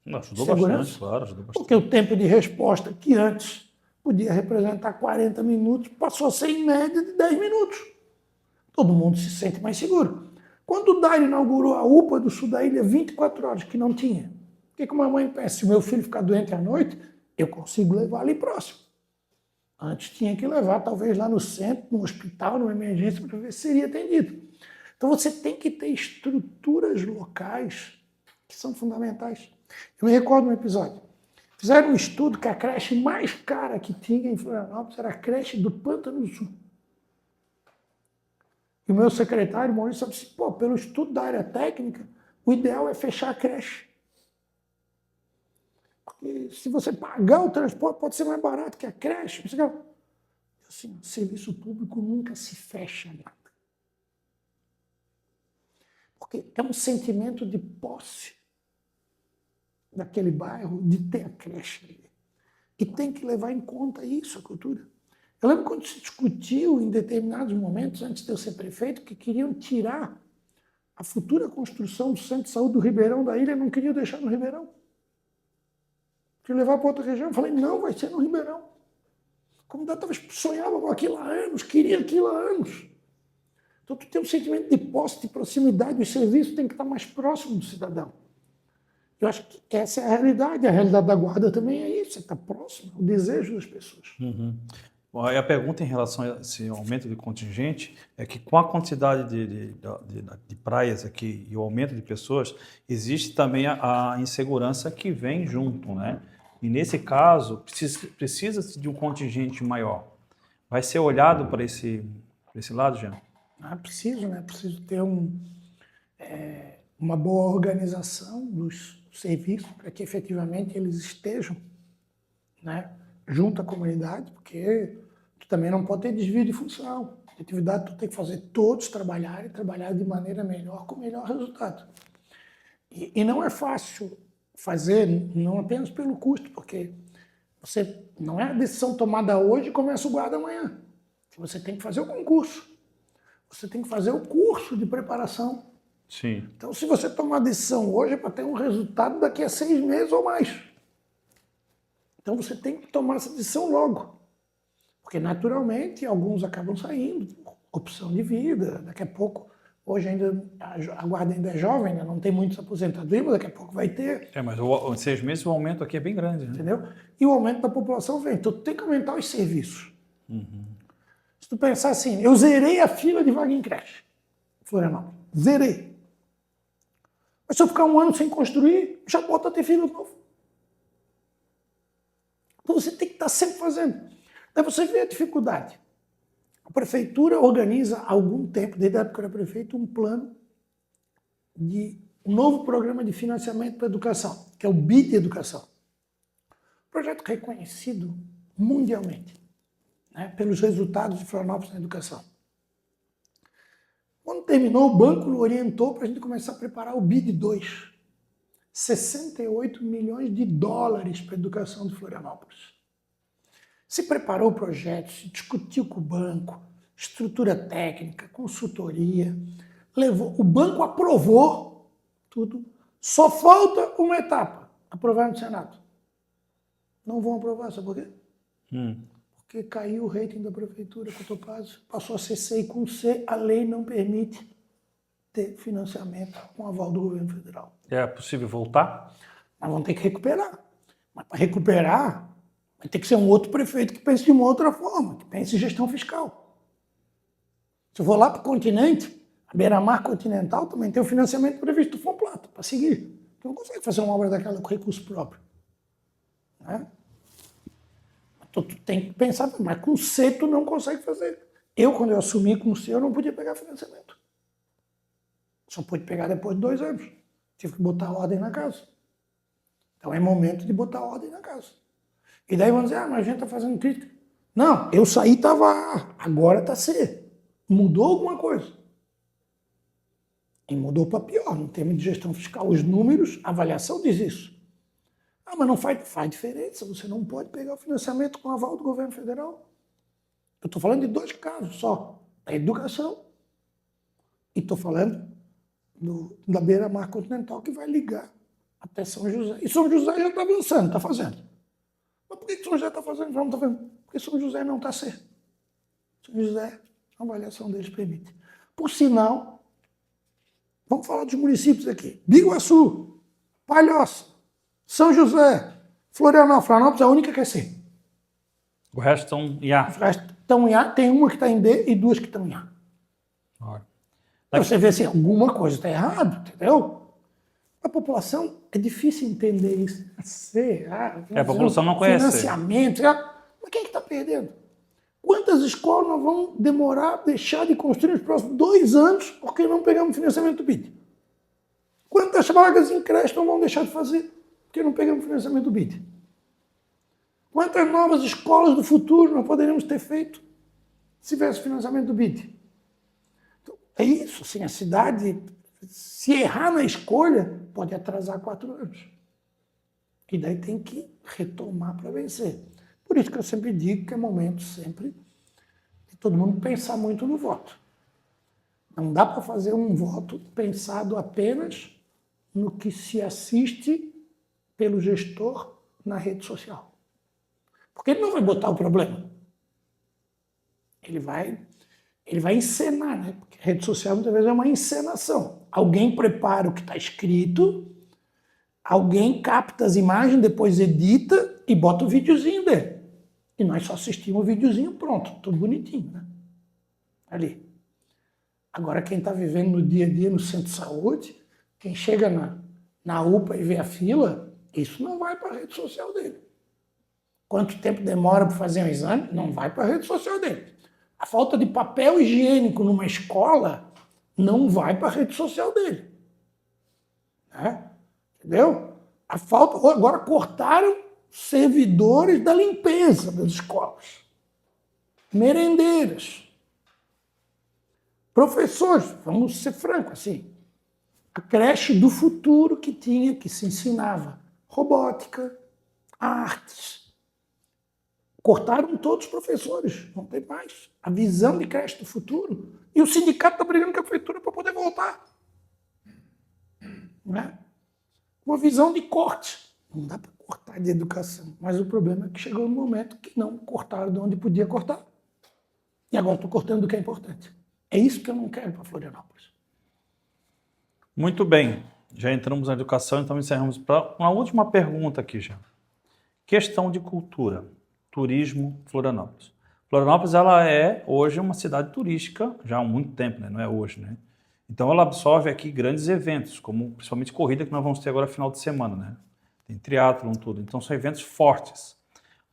Ajudou Segurança? bastante, claro, ajudou bastante. Porque o tempo de resposta, que antes podia representar 40 minutos, passou a ser em média de 10 minutos. Todo mundo se sente mais seguro. Quando o Dário inaugurou a UPA do sul da ilha, 24 horas, que não tinha. O que uma mãe pensa? Se o meu filho ficar doente à noite, eu consigo levar ali próximo. Antes tinha que levar, talvez, lá no centro, no hospital, numa emergência, para ver se seria atendido. Então você tem que ter estruturas locais que são fundamentais. Eu me recordo de um episódio. Fizeram um estudo que a creche mais cara que tinha em Florianópolis era a creche do Pântano do Sul. E o meu secretário, Maurício, disse, pô, pelo estudo da área técnica, o ideal é fechar a creche. Porque se você pagar o transporte, pode ser mais barato que a creche. Assim, serviço público nunca se fecha nada. Porque é um sentimento de posse daquele bairro, de ter a creche ali. E tem que levar em conta isso, a cultura. Eu lembro quando se discutiu em determinados momentos, antes de eu ser prefeito, que queriam tirar a futura construção do centro de saúde do Ribeirão da ilha, não queriam deixar no Ribeirão. Queriam levar para outra região. Eu falei, não, vai ser no Ribeirão. A comunidade sonhava com aquilo há anos, queria aquilo há anos. Então, tu tem um sentimento de posse, de proximidade, o serviço tem que estar mais próximo do cidadão. Eu acho que essa é a realidade da guarda também é isso, está próximo, o desejo das pessoas. Uhum. Bom, a pergunta em relação a esse aumento de contingente é que com a quantidade de praias aqui e o aumento de pessoas, existe também a insegurança que vem junto, né? E nesse caso, precisa-se de um contingente maior. Vai ser olhado para esse lado, Jean? É preciso, né? Preciso ter uma boa organização dos serviços para que efetivamente eles estejam, né, junto à comunidade, porque tu também não pode ter desvio de função. A atividade tu tem que fazer todos trabalhar e trabalhar de maneira melhor, com melhor resultado. E não é fácil fazer, não apenas pelo custo, porque você não é a decisão tomada hoje e começa o guarda amanhã. Você tem que fazer o concurso. Você tem que fazer o curso de preparação. Sim. Então, se você tomar a decisão hoje, é para ter um resultado daqui a 6 meses ou mais. Então, você tem que tomar essa decisão logo. Porque, naturalmente, alguns acabam saindo, opção de vida. Daqui a pouco, hoje ainda, a guarda ainda é jovem, ainda não tem muitos aposentadores, mas daqui a pouco vai ter. Mas em 6 meses o aumento aqui é bem grande, né? Entendeu? E o aumento da população vem. Então, tu tem que aumentar os serviços. Uhum. Se tu pensar assim, eu zerei a fila de vaga em creche. Florianópolis. Zerei. Mas se eu ficar um ano sem construir, já volta a ter filho novo. Então você tem que estar sempre fazendo. Daí você vê a dificuldade. A prefeitura organiza há algum tempo, desde a época que eu era prefeito, um plano de um novo programa de financiamento para a educação, que é o BID Educação. Projeto reconhecido mundialmente, né, pelos resultados de Florianópolis na educação. Quando terminou, o banco orientou para a gente começar a preparar o BID 2. 68 milhões de dólares para a educação de Florianópolis. Se preparou o projeto, se discutiu com o banco, estrutura técnica, consultoria, levou, o banco aprovou tudo. Só falta uma etapa, aprovar no Senado. Não vão aprovar, sabe por quê? Porque caiu o rating da prefeitura com o Topazio, passou a ser C e com C a lei não permite ter financiamento com aval do governo federal. É possível voltar? Nós vamos ter que recuperar. Mas para recuperar, vai ter que ser um outro prefeito que pense de uma outra forma, que pense em gestão fiscal. Se eu for lá para o continente, a beira-mar continental também tem o financiamento previsto do Fomplata, para seguir. Tu não consegue fazer uma obra daquela com recurso próprio. Né? Tu tem que pensar, mas com C tu não consegue fazer. Eu, quando eu assumi com C, eu não podia pegar financiamento. Só pude pegar depois de 2 anos. Tive que botar ordem na casa. Então é momento de botar ordem na casa. E daí vão dizer, mas a gente está fazendo crítica. Não, eu saí, estava A, agora está C. Mudou alguma coisa. E mudou para pior, no termo de gestão fiscal. Os números, a avaliação diz isso. Ah, mas não faz diferença, você não pode pegar o financiamento com aval do governo federal. Eu estou falando de 2 casos só, da educação e estou falando da beira-mar continental que vai ligar até São José. E São José já está avançando, está fazendo. Mas por que São José está fazendo? Não está fazendo. Porque São José não está certo. São José, a avaliação deles permite. Por sinal, vamos falar dos municípios aqui. Biguaçu, Palhoça, São José, Florianópolis. Florianópolis é a única que é C. O resto estão em A. Os restos estão em A, tem uma que está em B e 2 que estão em A. Ora. Você vê assim, alguma coisa está errada, entendeu? A população, é difícil entender isso. A população não conhece. Financiamento. Mas quem é que está perdendo? Quantas escolas nós vamos demorar a deixar de construir nos próximos 2 anos porque não pegamos financiamento do BID? Quantas vagas em creche não vão deixar de fazer porque não pegamos financiamento do BID? Quantas novas escolas do futuro nós poderíamos ter feito se tivesse financiamento do BID? Então, é isso, assim, a cidade, se errar na escolha, pode atrasar 4 anos. E daí tem que retomar para vencer. Por isso que eu sempre digo que é momento sempre de todo mundo pensar muito no voto. Não dá para fazer um voto pensado apenas no que se assiste pelo gestor na rede social. Porque ele não vai botar o problema. Ele vai encenar, né? Porque a rede social muitas vezes é uma encenação. Alguém prepara o que está escrito, alguém capta as imagens, depois edita e bota o videozinho dele. E nós só assistimos o videozinho, pronto, tudo bonitinho, né? Ali. Agora, quem está vivendo no dia a dia no centro de saúde, quem chega na UPA e vê a fila, isso não vai para a rede social dele. Quanto tempo demora para fazer um exame? Não vai para a rede social dele. A falta de papel higiênico numa escola não vai para a rede social dele. Né? Entendeu? A falta... Agora cortaram servidores da limpeza das escolas. Merendeiras. Professores, vamos ser francos assim. A creche do futuro que se ensinava robótica, artes. Cortaram todos os professores, não tem mais. A visão de creche do futuro. E o sindicato está brigando com a prefeitura para poder voltar. Né? Uma visão de corte. Não dá para cortar de educação. Mas o problema é que chegou um momento que não cortaram de onde podia cortar. E agora estou cortando do que é importante. É isso que eu não quero para Florianópolis. Muito bem. Já entramos na educação, então encerramos para uma última pergunta aqui já. Questão de cultura. Turismo, Florianópolis. Florianópolis, ela é hoje uma cidade turística, já há muito tempo, né? Não é hoje, né? Então ela absorve aqui grandes eventos, como principalmente corrida, que nós vamos ter agora final de semana, né? Tem triatlon, tudo. Então são eventos fortes.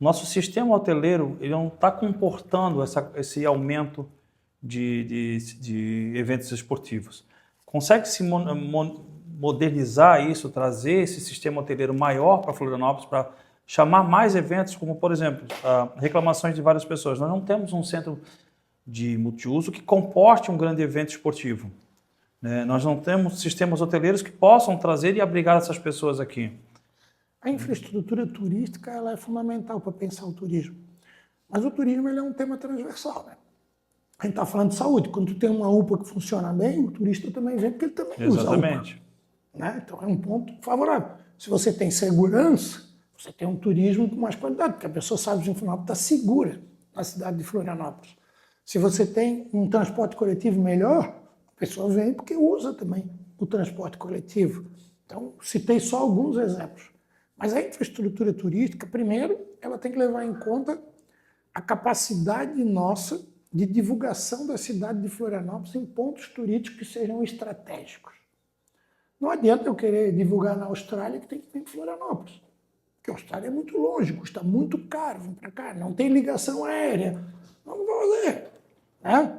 Nosso sistema hoteleiro, ele não está comportando esse aumento de eventos esportivos. Consegue se modernizar isso, trazer esse sistema hoteleiro maior para Florianópolis, para chamar mais eventos, como, por exemplo, reclamações de várias pessoas. Nós não temos um centro de multiuso que comporte um grande evento esportivo. Né? Nós não temos sistemas hoteleiros que possam trazer e abrigar essas pessoas aqui. A infraestrutura turística ela é fundamental para pensar o turismo. Mas o turismo ele é um tema transversal. Né? A gente está falando de saúde. Quando tu tem uma UPA que funciona bem, o turista também vem porque ele também usa a UPA. Exatamente. Né? Então é um ponto favorável. Se você tem segurança, você tem um turismo com mais qualidade, porque a pessoa sabe que Florianópolis está segura na cidade de Florianópolis. Se você tem um transporte coletivo melhor, a pessoa vem porque usa também o transporte coletivo. Então, citei só alguns exemplos. Mas a infraestrutura turística, primeiro, ela tem que levar em conta a capacidade nossa de divulgação da cidade de Florianópolis em pontos turísticos que sejam estratégicos. Não adianta eu querer divulgar na Austrália que tem que vir em Florianópolis. Porque a Austrália é muito longe, custa muito caro vir para cá, não tem ligação aérea. Não vou fazer. Né?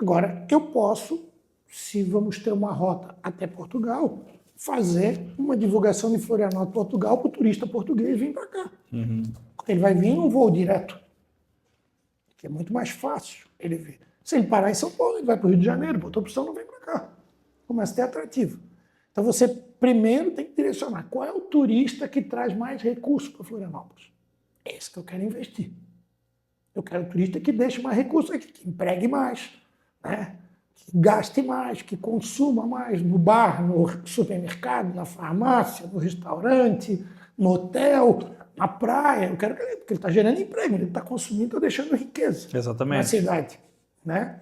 Agora, eu posso, se vamos ter uma rota até Portugal, fazer uma divulgação de Florianópolis, Portugal, para o turista português vir para cá. Uhum. Ele vai vir num voo direto, que é muito mais fácil ele vir. Se ele parar em São Paulo, ele vai para o Rio de Janeiro, outra opção não vem para cá. Começa a ter atrativo. Então você primeiro tem que direcionar qual é o turista que traz mais recursos para Florianópolis. É esse que eu quero investir. Eu quero um turista que deixe mais recursos aqui, que empregue mais, né? Que gaste mais, que consuma mais no bar, no supermercado, na farmácia, no restaurante, no hotel, na praia. Eu quero que ele está gerando emprego, ele está consumindo, está deixando riqueza. Exatamente. Na cidade. Né?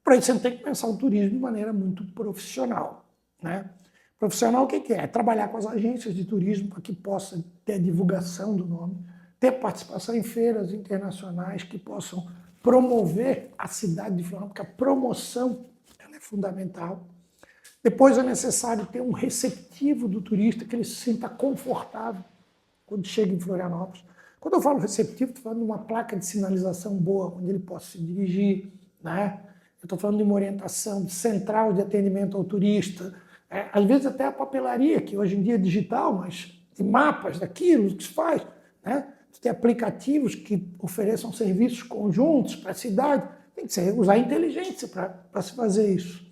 Para isso você tem que pensar o turismo de maneira muito profissional. Né? Profissional o que é? É trabalhar com as agências de turismo para que possa ter divulgação do nome, ter participação em feiras internacionais que possam promover a cidade de Florianópolis, porque a promoção ela é fundamental. Depois é necessário ter um receptivo do turista, que ele se sinta confortável quando chega em Florianópolis. Quando eu falo receptivo, estou falando de uma placa de sinalização boa, onde ele possa se dirigir, né? Eu estou falando de uma orientação de central de atendimento ao turista, às vezes até a papelaria, que hoje em dia é digital, mas de mapas daquilo que se faz, né? Tem aplicativos que ofereçam serviços conjuntos para a cidade. Tem que usar a inteligência para se fazer isso.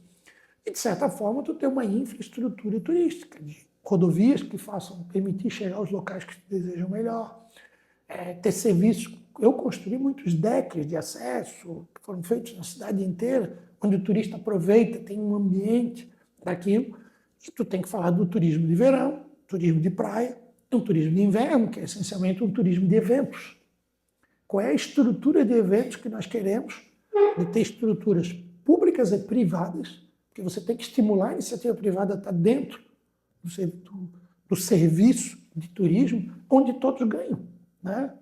E, de certa forma, tu tem uma infraestrutura turística, de rodovias que façam permitir chegar aos locais que desejam melhor, ter serviços. Eu construí muitos decks de acesso, que foram feitos na cidade inteira, onde o turista aproveita, tem um ambiente daquilo. E tu tem que falar do turismo de verão, turismo de praia, e um turismo de inverno, que é essencialmente um turismo de eventos. Qual é a estrutura de eventos que nós queremos? De ter estruturas públicas e privadas, porque você tem que estimular a iniciativa privada a estar dentro do serviço de turismo, onde todos ganham, né?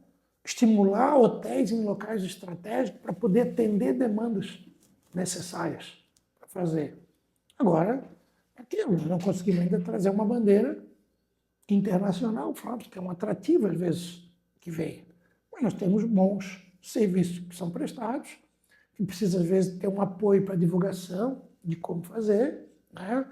Estimular hotéis em locais estratégicos para poder atender demandas necessárias para fazer. Agora, aqui não conseguimos ainda trazer uma bandeira internacional, que é um atrativo às vezes que vem. Mas nós temos bons serviços que são prestados, que precisa às vezes ter um apoio para divulgação de como fazer, né?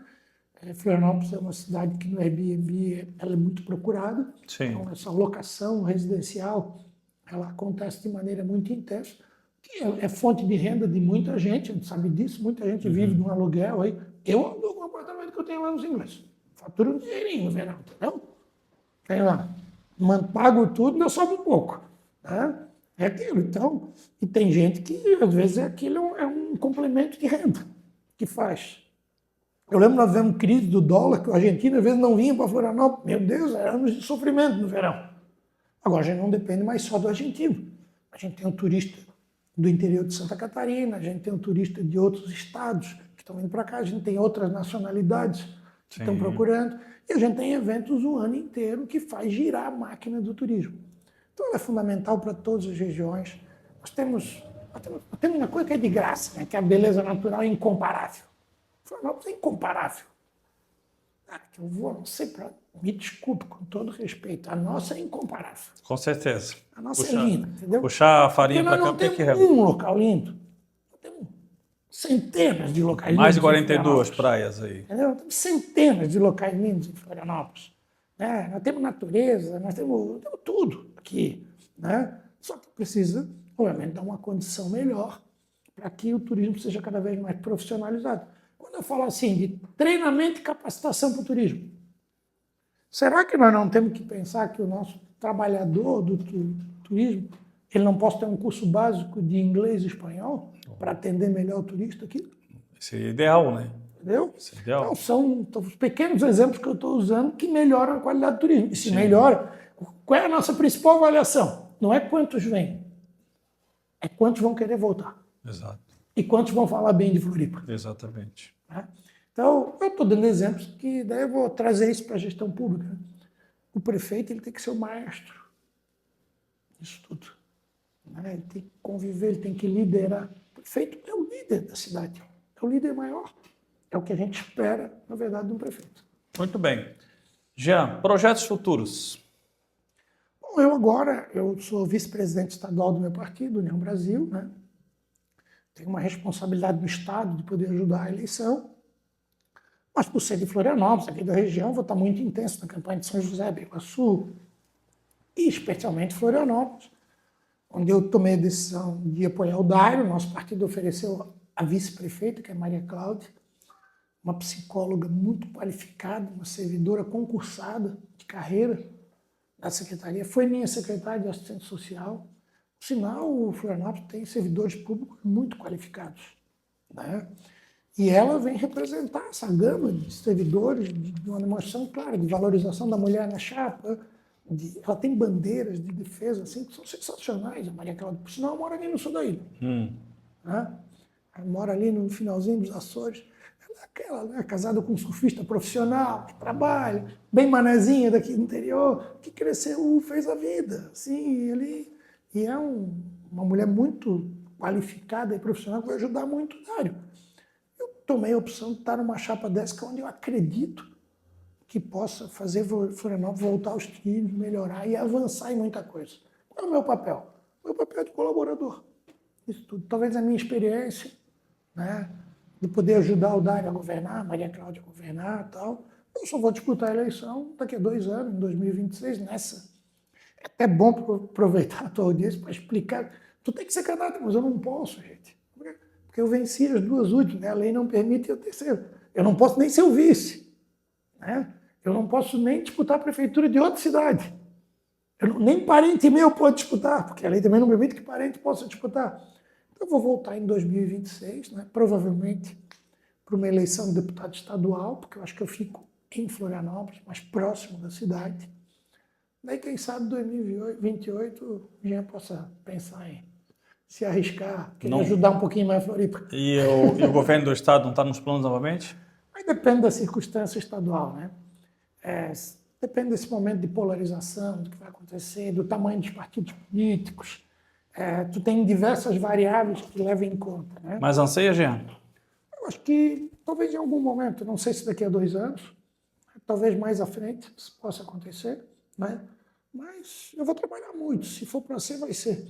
Florianópolis é uma cidade que no Airbnb ela é muito procurada. Sim. Então essa locação residencial ela acontece de maneira muito intensa, que é fonte de renda de muita gente, a gente sabe disso, muita gente vive de um aluguel aí. Eu alugo um apartamento que eu tenho lá nos Ingleses, fatura um dinheirinho no verão, entendeu? Tem lá, pago tudo, ainda sobra um pouco, né? É aquilo, então, e tem gente que às vezes aquilo é um complemento de renda que faz. Eu lembro nós vivemos crise do dólar, que a Argentina às vezes não vinha para Florianópolis. Meu Deus, era anos de sofrimento no verão. Agora a gente não depende mais só do argentino. A gente tem um turista do interior de Santa Catarina, a gente tem um turista de outros estados que estão indo para cá, a gente tem outras nacionalidades que estão procurando, e a gente tem eventos o ano inteiro que faz girar a máquina do turismo. Então ela é fundamental para todas as regiões. Nós temos uma coisa que é de graça, né, que é a beleza natural incomparável. Florianópolis é incomparável. Eu vou, não sei, me desculpe, com todo respeito, a nossa é incomparável. Com certeza. A nossa é linda, entendeu? Puxar a farinha para cá, nós tem que não temos um local lindo. Nós temos centenas de locais mais de lindos. 42 praias aí. Entendeu? Nós temos centenas de locais lindos em Florianópolis. Né? Nós temos natureza, nós temos tudo aqui. Né? Só que precisa, obviamente, dar uma condição melhor para que o turismo seja cada vez mais profissionalizado. Quando eu falo assim de treinamento e capacitação para o turismo, será que nós não temos que pensar que o nosso trabalhador do turismo ele não pode ter um curso básico de inglês e espanhol para atender melhor o turista aqui? Seria ideal, né? Entendeu? Seria ideal. Então, são os pequenos exemplos que eu estou usando que melhoram a qualidade do turismo. E se melhora, qual é a nossa principal avaliação? Não é quantos vêm, é quantos vão querer voltar. Exato. E quantos vão falar bem de Floripa. Exatamente. Né? Então, eu estou dando exemplos que daí eu vou trazer isso para a gestão pública. O prefeito ele tem que ser o maestro disso tudo. Né? Ele tem que conviver, ele tem que liderar. O prefeito é o líder da cidade, é o líder maior. É o que a gente espera, na verdade, de um prefeito. Muito bem. Jean, projetos futuros? Bom, eu sou vice-presidente estadual do meu partido, União Brasil, né? Tenho uma responsabilidade do Estado de poder ajudar a eleição. Mas por ser de Florianópolis, aqui da região, vou estar muito intenso na campanha de São José do Iguaçu, e especialmente Florianópolis, onde eu tomei a decisão de apoiar o Dairo. Nosso partido ofereceu a vice-prefeita, que é Maria Cláudia, uma psicóloga muito qualificada, uma servidora concursada de carreira da secretaria, foi minha secretária de assistente social. Por sinal, o Florianópolis tem servidores públicos muito qualificados, né? E ela vem representar essa gama de servidores, de uma demonstração clara de valorização da mulher na chapa. Ela tem bandeiras de defesa assim, que são sensacionais, a Maria Cláudia. Por sinal, ela mora ali no sul da ilha. Né? Ela mora ali no finalzinho dos Açores. Ela é aquela, né, casada com um surfista profissional, que trabalha, bem manezinha daqui do interior, que cresceu, fez a vida. Assim, e é uma mulher muito qualificada e profissional que vai ajudar muito o Dário. tomei a opção de estar numa chapa dessa, que é onde eu acredito que possa fazer Florianópolis voltar aos trilhos, melhorar e avançar em muita coisa. Qual é o meu papel? Meu papel é de colaborador. Isso tudo. Talvez a minha experiência, né, de poder ajudar o Dário a governar, a Maria Cláudia a governar e tal. Eu só vou disputar a eleição daqui a 2 anos, em 2026, nessa. É até bom aproveitar a tua audiência para explicar. Tu tem que ser candidato, mas eu não posso, gente. Porque eu venci as 2 últimas, né? A lei não permite o terceiro. Eu não posso nem ser o vice, né? Eu não posso nem disputar a prefeitura de outra cidade. Nem parente meu pode disputar, porque a lei também não permite que parente possa disputar. Então eu vou voltar em 2026, né? Provavelmente para uma eleição de deputado estadual, porque eu acho que eu fico em Florianópolis, mais próximo da cidade. Daí, quem sabe, 2028 já possa pensar em se arriscar, querer ajudar um pouquinho mais a Floripa. E o governo do estado não está nos planos novamente? Aí depende da circunstância estadual, né? Depende desse momento de polarização, do que vai acontecer, do tamanho dos partidos políticos. Tu tem diversas variáveis que levam em conta, né? Mas anseia, Jean? Eu acho que talvez em algum momento, não sei se daqui a 2 anos, talvez mais à frente isso possa acontecer, né? Mas eu vou trabalhar muito, se for para ser, vai ser.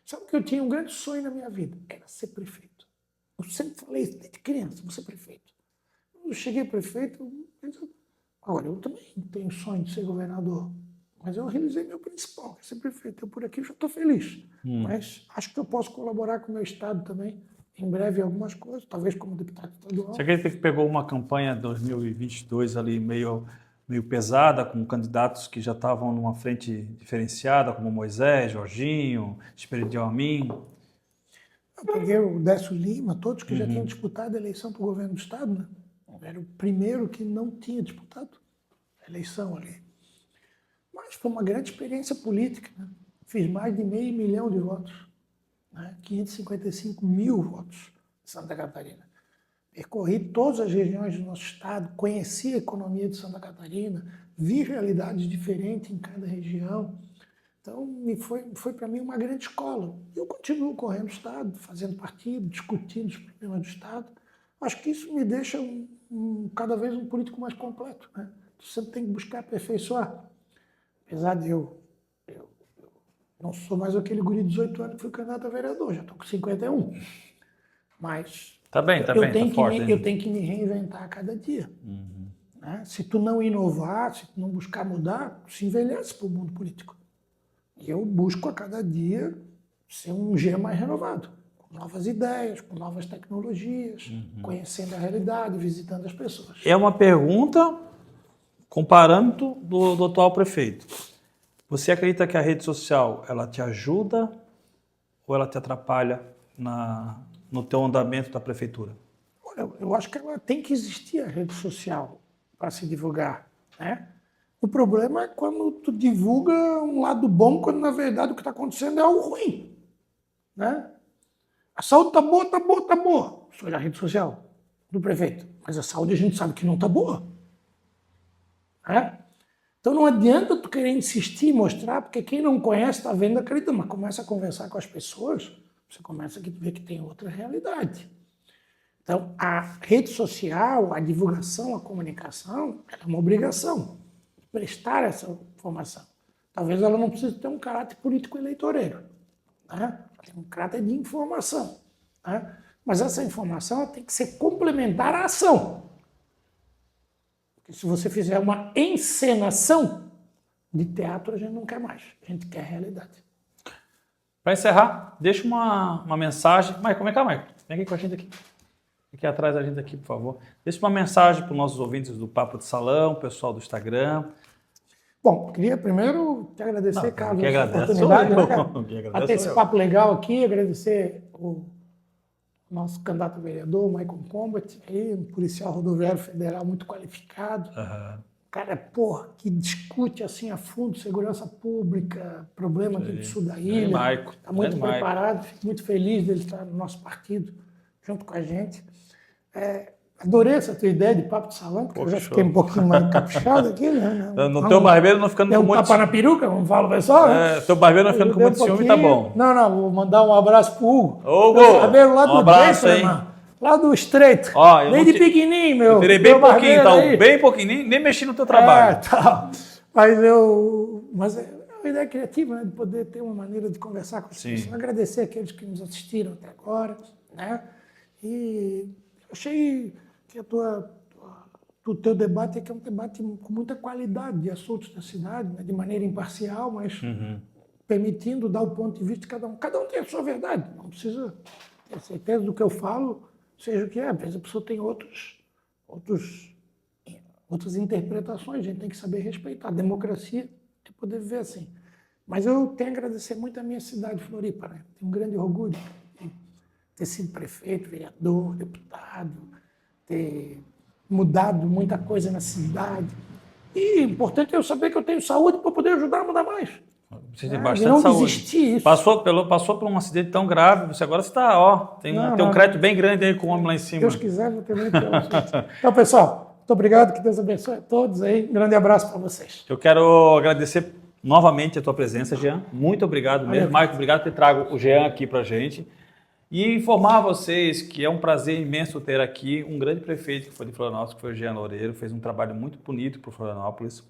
Sabe que eu tinha um grande sonho na minha vida? Era ser prefeito. Eu sempre falei isso desde criança, vou ser prefeito. Eu cheguei prefeito, agora eu também tenho sonho de ser governador, mas eu realizei meu principal, que é ser prefeito. Eu por aqui já estou feliz, mas acho que eu posso colaborar com o meu estado também, em breve em algumas coisas, talvez como deputado estadual. Você acredita que pegou uma campanha 2022 ali meio pesada, com candidatos que já estavam numa frente diferenciada, como Moisés, Jorginho, Esperidião Amin? Eu peguei o Décio Lima, todos que já tinham disputado a eleição para o governo do estado, né? Era o primeiro que não tinha disputado a eleição ali. Mas foi uma grande experiência política, né? Fiz mais de 500 mil de votos, né? 555 mil votos em Santa Catarina. Percorri todas as regiões do nosso estado, conheci a economia de Santa Catarina, vi realidades diferentes em cada região. Então, foi para mim uma grande escola. Eu continuo correndo o estado, fazendo partido, discutindo os problemas do estado. Acho que isso me deixa cada vez um político mais completo, né? Tu sempre tem que buscar aperfeiçoar. Apesar de eu não sou mais aquele guri de 18 anos que fui candidato a vereador, já estou com 51. Mas eu tenho que me reinventar a cada dia. Né? Se tu não inovar, se tu não buscar mudar, tu se envelhece para o mundo político. E eu busco a cada dia ser um G mais renovado, com novas ideias, com novas tecnologias, conhecendo a realidade, visitando as pessoas. É uma pergunta com parâmetro do atual prefeito. Você acredita que a rede social ela te ajuda ou ela te atrapalha no teu andamento da prefeitura? Olha, eu acho que ela tem que existir, a rede social, para se divulgar, né? O problema é quando tu divulga um lado bom, quando na verdade o que está acontecendo é algo ruim, né? A saúde está boa, está boa, está boa. Isso é a rede social do prefeito. Mas a saúde a gente sabe que não está boa, né? Então não adianta tu querer insistir e mostrar, porque quem não conhece está vendo, acredita, mas começa a conversar com as pessoas, você começa a ver que tem outra realidade. Então a rede social, a divulgação, a comunicação, é uma obrigação. Prestar essa informação. Talvez ela não precise ter um caráter político-eleitoreiro, né? Ela tem um caráter de informação, né? Mas essa informação ela tem que ser complementar à ação. Porque se você fizer uma encenação de teatro, a gente não quer mais, a gente quer realidade. Para encerrar, deixa uma mensagem. Maicon, vem cá, Maicon. Vem aqui com a gente aqui. Aqui atrás da gente aqui, por favor. Deixa uma mensagem para os nossos ouvintes do Papo de Salão, pessoal do Instagram. Bom, queria primeiro te agradecer, Carlos, essa oportunidade, até esse papo legal aqui, agradecer o nosso candidato a vereador, Maicon Combat, aí, um policial rodoviário federal muito qualificado, cara, porra, que discute assim a fundo segurança pública, problema aqui do sul da ilha, está muito preparado, fico muito feliz dele estar no nosso partido, junto com a gente. Adorei essa tua ideia de papo de salão, porque eu já fiquei um pouquinho mais caprichado aqui, né? No teu barbeiro não ficando com muito... tapa na peruca, vamos falar pessoal, né? Teu barbeiro não ficando com muito ciúme, tá bom. Não, vou mandar um abraço pro Hugo. Ô, Hugo, barbeiro lá do abraço, hein? Mano. lá do Estreito. Ó, eu Desde pequenininho, meu. Eu virei bem meu pouquinho, barbeiro então, aí. bem pouquinho, nem mexi no teu trabalho. Tal. Mas é uma ideia criativa, né, de poder ter uma maneira de conversar com as pessoas. Agradecer aqueles que nos assistiram até agora, né? E achei que o teu debate aqui é um debate com muita qualidade de assuntos da cidade, né, de maneira imparcial, mas permitindo dar o ponto de vista de cada um. Cada um tem a sua verdade, não precisa ter certeza do que eu falo, seja o que é. Às vezes a pessoa tem outras interpretações, a gente tem que saber respeitar. A democracia é poder viver assim. Mas eu tenho a agradecer muito a minha cidade, Floripa, né? Tenho um grande orgulho de ter sido prefeito, vereador, deputado, ter mudado muita coisa na cidade. E o importante é eu saber que eu tenho saúde para poder ajudar a mudar mais. Você tem E bastante não saúde. desistir isso. Passou por um acidente tão grave, você agora está, ó, tem um crédito bem grande aí com o homem lá em cima. Deus quiser, vou ter muito assunto. Então, pessoal, muito obrigado, que Deus abençoe a todos aí. Um grande abraço para vocês. Eu quero agradecer novamente a tua presença, Jean. Muito obrigado mesmo. Marco, obrigado por ter trago o Jean aqui para a gente. E informar a vocês que é um prazer imenso ter aqui um grande prefeito que foi de Florianópolis, que foi o Jean Loureiro, fez um trabalho muito bonito para Florianópolis,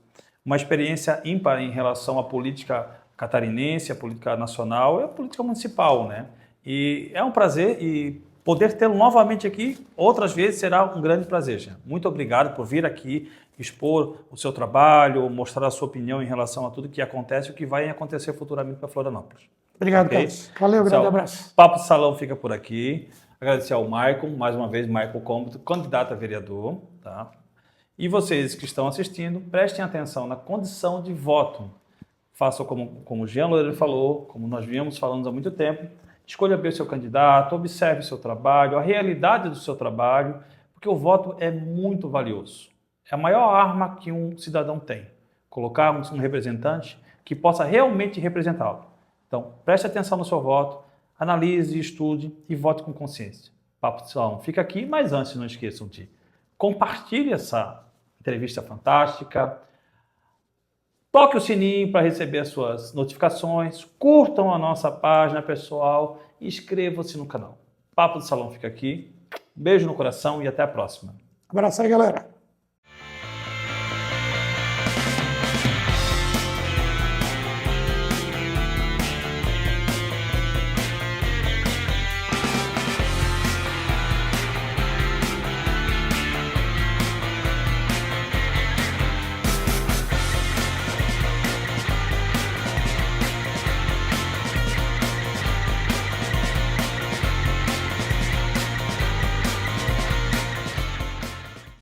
uma experiência ímpar em relação à política catarinense, à política nacional e à política municipal, né? E é um prazer e poder tê-lo novamente aqui outras vezes será um grande prazer, Jean. Muito obrigado por vir aqui expor o seu trabalho, mostrar a sua opinião em relação a tudo que acontece e o que vai acontecer futuramente para Florianópolis. Obrigado, Okay? Carlos. Valeu, grande abraço. Papo de Salão fica por aqui. Agradecer ao Maicon, mais uma vez, Maicon Cômodo, candidato a vereador. Tá? E vocês que estão assistindo, prestem atenção na condição de voto. Façam como o Jean Loureiro falou, como nós viemos falando há muito tempo. Escolha bem o seu candidato, observe o seu trabalho, a realidade do seu trabalho, porque o voto é muito valioso. É a maior arma que um cidadão tem. Colocar um representante que possa realmente representá-lo. Então, preste atenção no seu voto, analise, estude e vote com consciência. Papo de Salão fica aqui, mas antes não esqueçam de compartilhe essa entrevista fantástica, toque o sininho para receber as suas notificações, curtam a nossa página pessoal e inscrevam-se no canal. Papo de Salão fica aqui, beijo no coração e até a próxima. Abraço aí, galera.